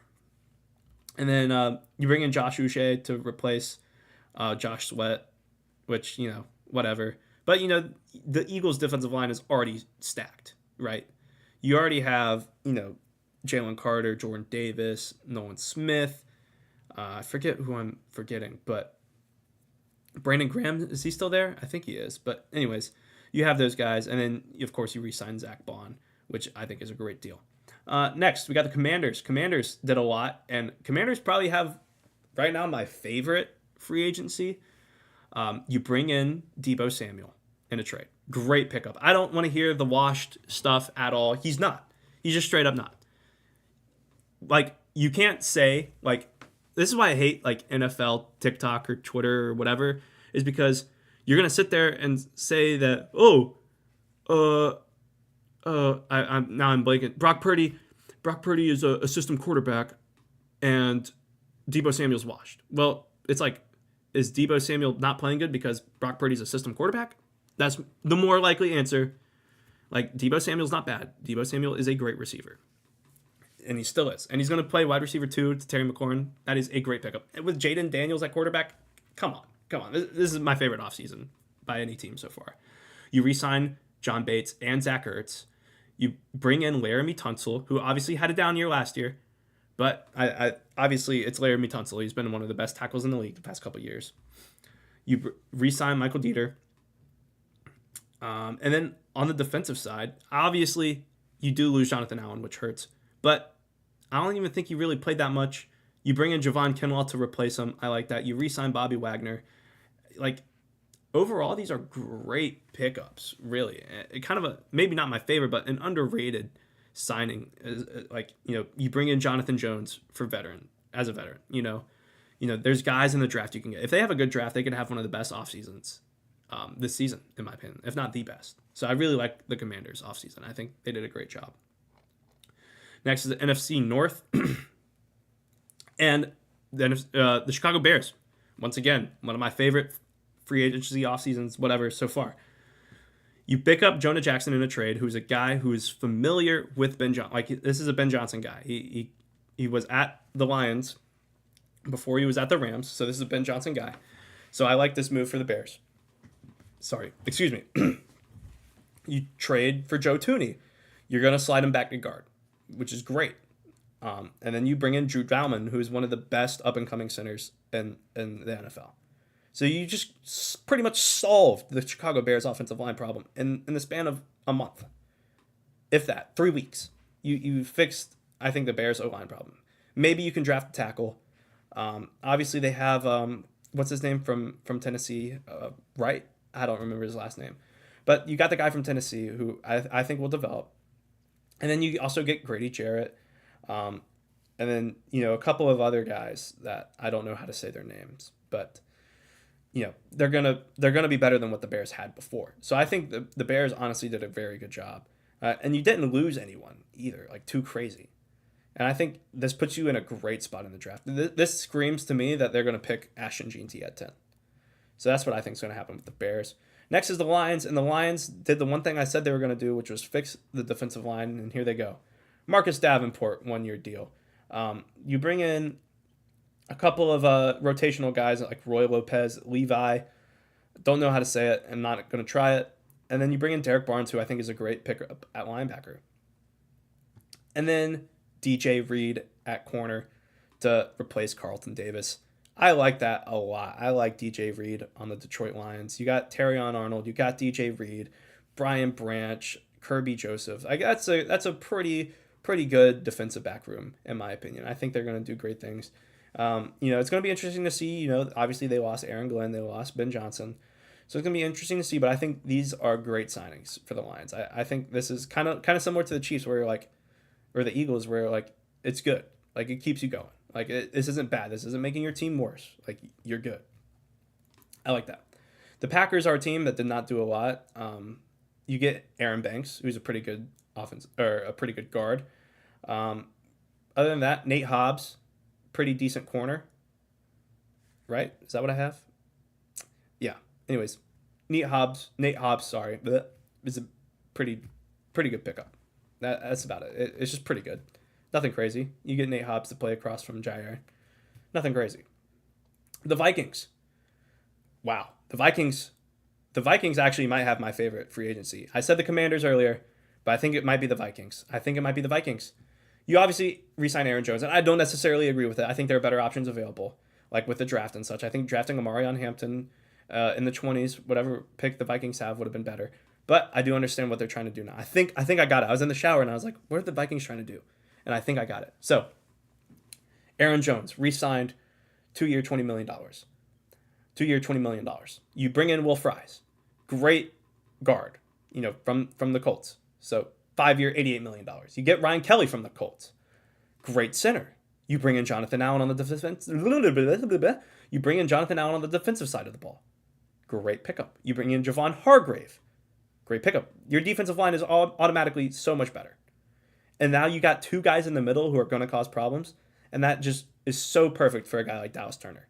And then you bring in Josh Uche to replace Josh Sweat, which, whatever. But, the Eagles' defensive line is already stacked, right? You already have, Jalen Carter, Jordan Davis, Nolan Smith. I forget who I'm forgetting, but Brandon Graham, is he still there? I think he is. But anyways, you have those guys. And then, of course, you re-sign Zach Bond, which I think is a great deal. Next, we got the Commanders. Commanders did a lot, and Commanders probably have, right now, my favorite free agency. You bring in Deebo Samuel in a trade. Great pickup. I don't want to hear the washed stuff at all. He's not. He's just straight up not. like you can't say like this is why I hate like NFL TikTok or Twitter or whatever is because you're gonna sit there and say that uh I'm blanking. Brock Purdy is a system quarterback and Debo Samuel's washed. Well, it's like is Debo Samuel not playing good because Brock Purdy's a system quarterback? That's the more likely answer. Like Debo Samuel's not bad. Debo Samuel is a great receiver. And he still is. And he's going to play wide receiver 2 to Terry McLaurin. That is a great pickup. And with Jaden Daniels at quarterback, come on. This is my favorite offseason by any team so far. You re-sign John Bates and Zach Ertz. You bring in Laramie Tunsil, who obviously had a down year last year. But I obviously it's Laramie Tunsil. He's been one of the best tackles in the league the past couple of years. You re-sign Michael Dieter. And then on the defensive side, obviously you do lose Jonathan Allen, which hurts. But I don't even think he really played that much. You bring in Javon Kinlaw to replace him. I like that. You re-sign Bobby Wagner. Like, overall, these are great pickups, really. Kind of maybe not my favorite, but an underrated signing. Like, you bring in Jonathan Jones as a veteran. There's guys in the draft you can get. If they have a good draft, they could have one of the best off seasons this season, in my opinion, if not the best. So I really like the Commanders off season. I think they did a great job. Next is the NFC North. And then the Chicago Bears. Once again, one of my favorite free agency off seasons, whatever, so far. You pick up Jonah Jackson in a trade, who's a guy who is familiar with Ben Johnson. Like, this is a Ben Johnson guy. He was at the Lions before he was at the Rams, so this is a Ben Johnson guy. So I like this move for the Bears. Sorry, excuse me. You trade for Joe Thuney. You're going to slide him back to guard, which is great. And then you bring in Drew Dalman, who's one of the best up-and-coming centers in the NFL. So you just pretty much solved the Chicago Bears offensive line problem in the span of a month. If that, 3 weeks. You fixed, I think, the Bears O-line problem. Maybe you can draft a tackle. Obviously, they have, what's his name from Tennessee, Wright? I don't remember his last name. But you got the guy from Tennessee who I think will develop. And then you also get Grady Jarrett. And then, a couple of other guys that I don't know how to say their names. But, they're gonna be better than what the Bears had before. So I think the Bears honestly did a very good job. And you didn't lose anyone either, like too crazy. And I think this puts you in a great spot in the draft. This screams to me that they're going to pick Ashton Jeanty at 10. So that's what I think is going to happen with the Bears. Next is the Lions, and the Lions did the one thing I said they were going to do, which was fix the defensive line, and here they go. Marcus Davenport, 1-year deal. You bring in a couple of rotational guys like Roy Lopez, Levi. Don't know how to say it. I'm not going to try it. And then you bring in Derek Barnes, who I think is a great pickup at linebacker. And then DJ Reed at corner to replace Carlton Davis. I like that a lot. I like DJ Reed on the Detroit Lions. You got Terrion Arnold. You got DJ Reed, Brian Branch, Kirby Joseph. That's a pretty good defensive back room, in my opinion. I think they're going to do great things. It's going to be interesting to see. Obviously they lost Aaron Glenn. They lost Ben Johnson. So it's going to be interesting to see, but I think these are great signings for the Lions. I think this is kind of similar to the Chiefs or the Eagles where it's good. Like it keeps you going. Like this isn't bad. This isn't making your team worse. Like you're good. I like that. The Packers are a team that did not do a lot. You get Aaron Banks, who's a pretty good offense or a pretty good guard. Other than that, Nate Hobbs, pretty decent corner. Right? Is that what I have? Yeah. Anyways, Nate Hobbs, sorry, but is a pretty good pickup. That's about it. It's just pretty good. Nothing crazy. You get Nate Hobbs to play across from Jair. Nothing crazy. The Vikings. Wow. The Vikings actually might have my favorite free agency. I said the Commanders earlier, but I think it might be the Vikings. You obviously re-sign Aaron Jones, and I don't necessarily agree with it. I think there are better options available, like with the draft and such. I think drafting Amarion Hampton in the 20s, whatever pick the Vikings have, would have been better. But I do understand what they're trying to do now. I think I got it. I was in the shower and I was like, what are the Vikings trying to do? And I think I got it. So, Aaron Jones re-signed 2-year, $20 million. 2-year, $20 million. You bring in Will Fries, great guard, from the Colts. So 5-year, $88 million. You get Ryan Kelly from the Colts, Great center. You bring in Jonathan Allen on the defense. You bring in Jonathan Allen on the defensive side of the ball. Great pickup. You bring in Javon Hargrave. Great pickup. Your defensive line is automatically so much better. And now you got two guys in the middle who are going to cause problems. And that just is so perfect for a guy like Dallas Turner,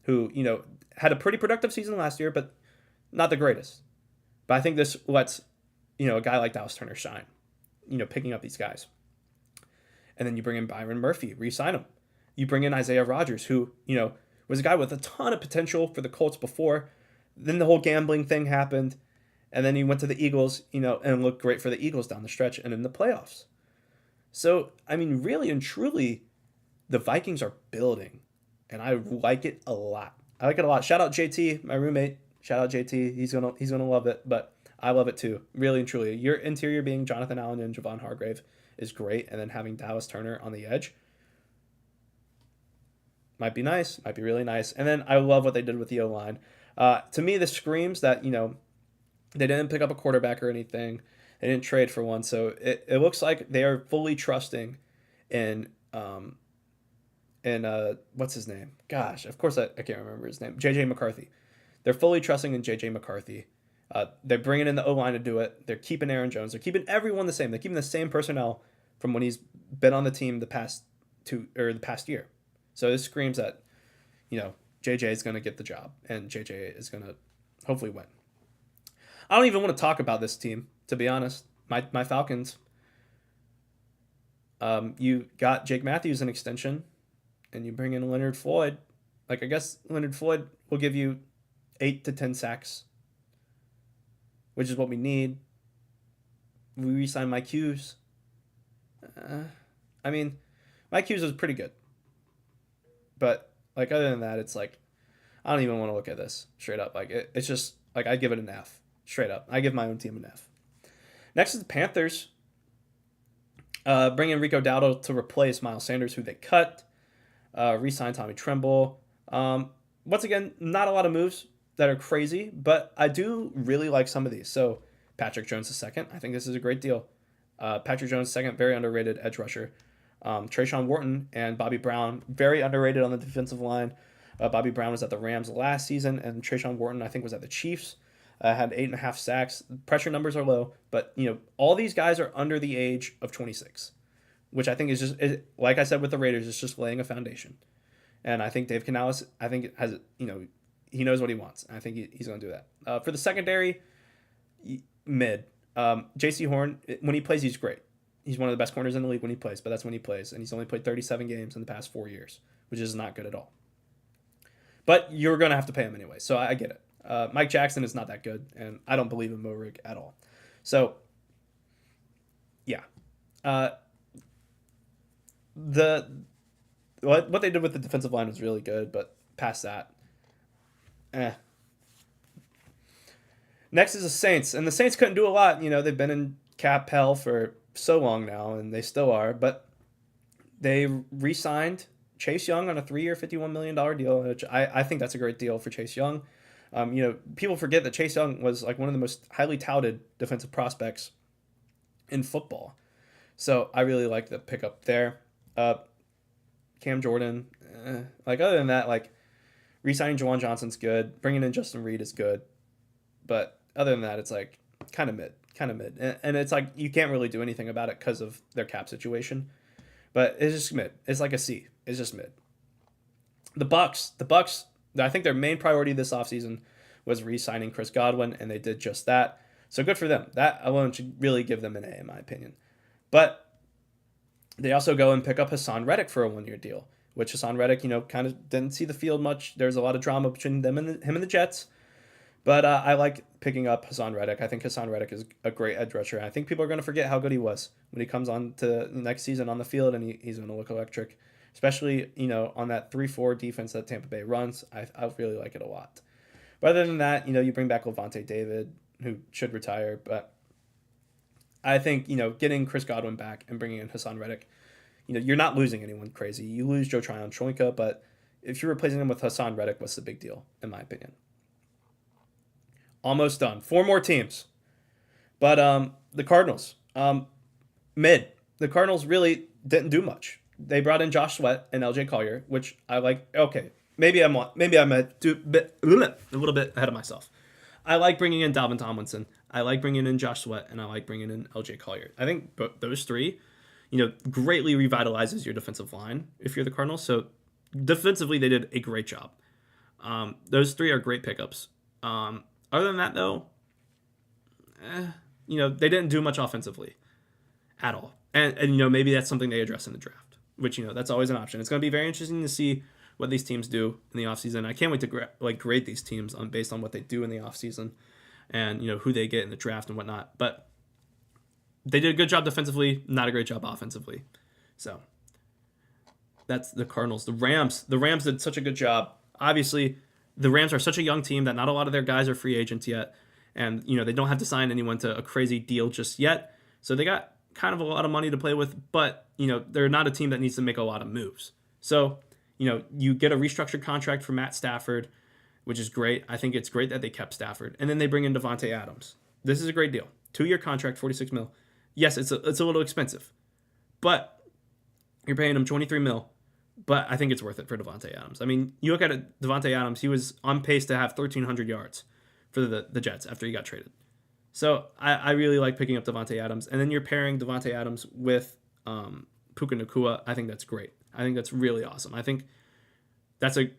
who, had a pretty productive season last year, but not the greatest. But I think this lets, a guy like Dallas Turner shine, picking up these guys. And then you bring in Byron Murphy, re-sign him. You bring in Isaiah Rodgers, who, was a guy with a ton of potential for the Colts before. Then the whole gambling thing happened. And then he went to the Eagles, and looked great for the Eagles down the stretch and in the playoffs. So, really and truly, the Vikings are building. And I like it a lot. I like it a lot. Shout out JT, my roommate. Shout out JT. He's gonna love it, but I love it too. Really and truly. Your interior being Jonathan Allen and Javon Hargrave is great. And then having Dallas Turner on the edge might be nice. Might be really nice. And then I love what they did with the O-line. To me, this screams that, they didn't pick up a quarterback or anything. They didn't trade for one. So it looks like they are fully trusting in what's his name? Gosh, of course I can't remember his name. J.J. McCarthy. They're fully trusting in J.J. McCarthy. They're bringing in the O-line to do it. They're keeping Aaron Jones. They're keeping everyone the same. They're keeping the same personnel from when he's been on the team the past year. So this screams that, J.J. is going to get the job and J.J. is going to hopefully win. I don't even want to talk about this team, to be honest. My Falcons. You got Jake Matthews an extension, and you bring in Leonard Floyd. I guess Leonard Floyd will give you 8 to 10 sacks, which is what we need. We re-signed Mike Hughes. Mike Hughes was pretty good. But, other than that, it's I don't even want to look at this straight up. It's just, I give it an F. Straight up. I give my own team an F. Next is the Panthers. Bring in Rico Dowdle to replace Miles Sanders, who they cut. Re-sign Tommy Tremble. Once again, not a lot of moves that are crazy, but I do really like some of these. So Patrick Jones II, I think this is a great deal. Patrick Jones II, very underrated edge rusher. Trayshawn Wharton and Bobby Brown, very underrated on the defensive line. Bobby Brown was at the Rams last season, and Trayshawn Wharton, I think, was at the Chiefs. Had 8.5 sacks. Pressure numbers are low, but all these guys are under the age of 26, which I think is like I said with the Raiders, it's just laying a foundation. And I think Dave Canales, has he knows what he wants. I think he's going to do that. For the secondary, mid. J.C. Horn, when he plays, he's great. He's one of the best corners in the league when he plays, but that's when he plays, and he's only played 37 games in the past 4 years, which is not good at all. But you're going to have to pay him anyway, so I get it. Mike Jackson is not that good, and I don't believe in Moehrig at all. So, yeah. What they did with the defensive line was really good, but past that, Next is the Saints, and the Saints couldn't do a lot. They've been in cap hell for so long now, and they still are, but they re-signed Chase Young on a 3-year, $51 million deal, which I think that's a great deal for Chase Young. People forget that Chase Young was one of the most highly touted defensive prospects in football. So I really like the pickup there. Cam Jordan, other than that, re-signing Juwan Johnson's good. Bringing in Justin Reed is good. But other than that, it's kind of mid. And it's you can't really do anything about it because of their cap situation. But it's just mid. It's a C. It's just mid. The Bucks, I think their main priority this offseason was re-signing Chris Godwin, and they did just that. So good for them. That alone should really give them an A, in my opinion. But they also go and pick up Hassan Reddick for a 1-year deal, which Hassan Reddick, kind of didn't see the field much. There's a lot of drama between him and the Jets. But I like picking up Hassan Reddick. I think Hassan Reddick is a great edge rusher. I think people are going to forget how good he was when he comes on to next season on the field, and he's going to look electric. Especially, on that 3-4 defense that Tampa Bay runs. I really like it a lot. But other than that, you bring back Levante David, who should retire. But I think, getting Chris Godwin back and bringing in Hassan Reddick, you're not losing anyone crazy. You lose Joe Tryon-Shoyinka, but if you're replacing him with Hassan Reddick, what's the big deal, in my opinion? Almost done. 4 more teams. But the Cardinals, mid. The Cardinals really didn't do much. they brought in Josh Sweat and LJ Collier, which I like. Okay, maybe I'm a little bit ahead of myself. I like bringing in Dalvin Tomlinson. I like bringing in Josh Sweat, and I like bringing in LJ Collier. I think those three, greatly revitalizes your defensive line if you're the Cardinals. So defensively, they did a great job. Those three are great pickups. Other than that, though, they didn't do much offensively at all. And maybe that's something they address in the draft, which, that's always an option. It's going to be very interesting to see what these teams do in the offseason. I can't wait to grade these teams based on what they do in the offseason and, who they get in the draft and whatnot. But they did a good job defensively, not a great job offensively. So that's the Cardinals. The Rams did such a good job. Obviously, the Rams are such a young team that not a lot of their guys are free agents yet. And, they don't have to sign anyone to a crazy deal just yet. So they got kind of a lot of money to play with, but, they're not a team that needs to make a lot of moves. So, you get a restructured contract for Matt Stafford, which is great. I think it's great that they kept Stafford. And then they bring in Devontae Adams. This is a great deal. 2-year contract, $46 million. Yes, it's a little expensive, but you're paying him $23 million. But I think it's worth it for Devontae Adams. I mean, you look at it, Devontae Adams, he was on pace to have 1,300 yards for the Jets after he got traded. So I really like picking up Devontae Adams. And then you're pairing Devontae Adams with Puka Nacua. I think that's great. I think that's really awesome. I think that's a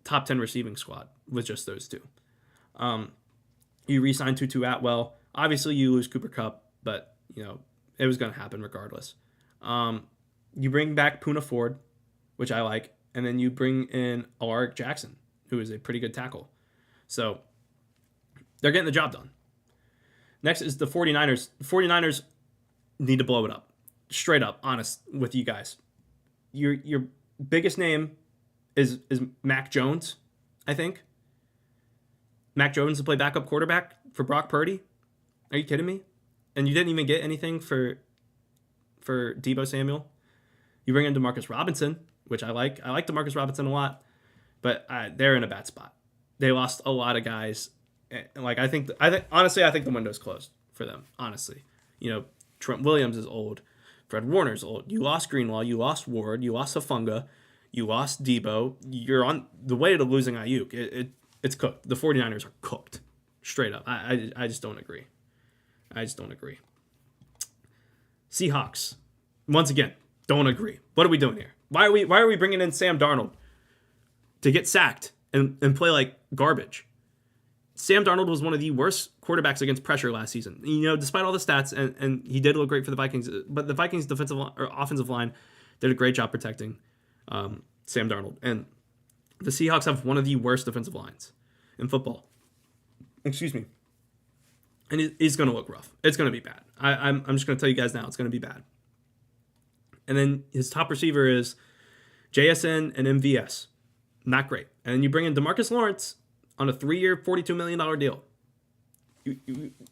top 10 receiving squad with just those two. You re-sign Tutu Atwell. Obviously, you lose Cooper Kupp, but it was going to happen regardless. You bring back Poona Ford, which I like, and then you bring in Alaric Jackson, who is a pretty good tackle. So they're getting the job done. Next is the 49ers. The 49ers need to blow it up. Straight up, honest with you guys. Your biggest name is Mac Jones, I think. Mac Jones to play backup quarterback for Brock Purdy. Are you kidding me? And you didn't even get anything for Deebo Samuel. You bring in Demarcus Robinson, which I like. I like Demarcus Robinson a lot, but they're in a bad spot. They lost a lot of guys. I think the window's closed for them. Honestly, Trent Williams is old. Fred Warner's old. You lost Greenlaw. You lost Ward. You lost Hafunga. You lost Debo. You're on the way to losing Ayuk. It's cooked. The 49ers are cooked. Straight up. I just don't agree. Seahawks. Once again, don't agree. What are we doing here? Why are we bringing in Sam Darnold to get sacked and play like garbage? Sam Darnold was one of the worst quarterbacks against pressure last season. Despite all the stats, and he did look great for the Vikings, but the Vikings offensive line did a great job protecting Sam Darnold. And the Seahawks have one of the worst defensive lines in football. Excuse me. And it's going to look rough. It's going to be bad. I'm just going to tell you guys now, it's going to be bad. And then his top receiver is JSN and MVS. Not great. And then you bring in DeMarcus Lawrence on a 3-year, $42 million deal. Do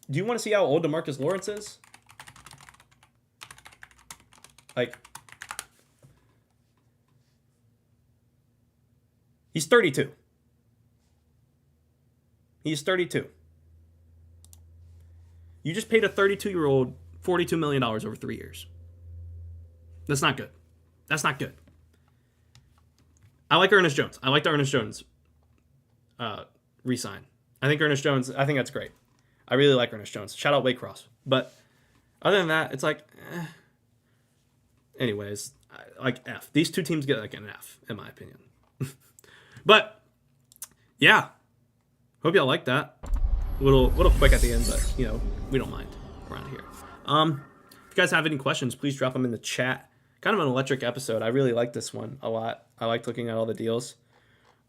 you want to see how old DeMarcus Lawrence is? He's 32. He's 32. You just paid a 32-year-old $42 million over 3 years. That's not good. I like Ernest Jones. I like the Ernest Jones re-sign. I think that's great. I really like Ernest Jones. Shout out Waycross. But other than that, it's anyways, F. These two teams get an F, in my opinion. But, yeah. Hope y'all like that. Little quick at the end, but, we don't mind around here. If you guys have any questions, please drop them in the chat. Kind of an electric episode. I really like this one a lot. I liked looking at all the deals.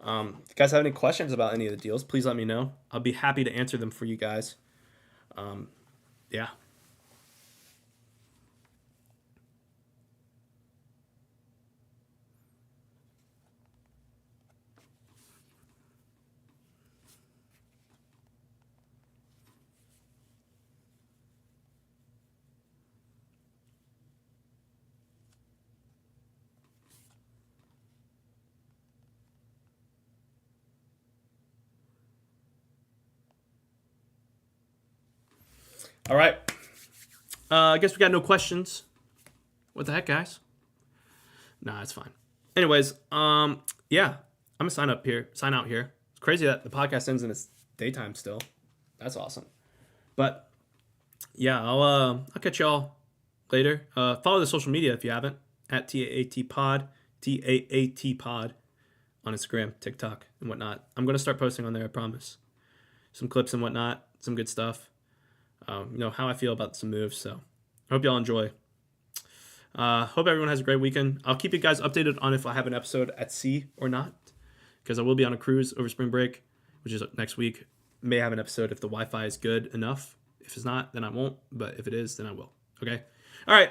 If you guys have any questions about any of the deals, please let me know. I'll be happy to answer them for you guys. Yeah. All right. I guess we got no questions. What the heck, guys? Nah, it's fine. Anyways, yeah, I'm gonna sign out here. It's crazy that the podcast ends in its daytime still. That's awesome. But yeah, I'll catch y'all later. Follow the social media if you haven't at TAAT Pod, TAAT Pod on Instagram, TikTok, and whatnot. I'm gonna start posting on there. I promise. Some clips and whatnot, some good stuff. How I feel about some moves. So I hope y'all enjoy. Hope everyone has a great weekend. I'll keep you guys updated on if I have an episode at sea or not, because I will be on a cruise over spring break, which is next week. May have an episode if the Wi-Fi is good enough. If it's not, then I won't. But if it is, then I will. Okay. All right.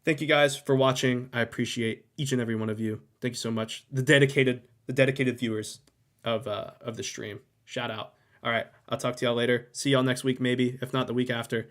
Thank you guys for watching. I appreciate each and every one of you. Thank you so much. The dedicated viewers of the stream. Shout out. All right. I'll talk to y'all later. See y'all next week, maybe. If not, the week after.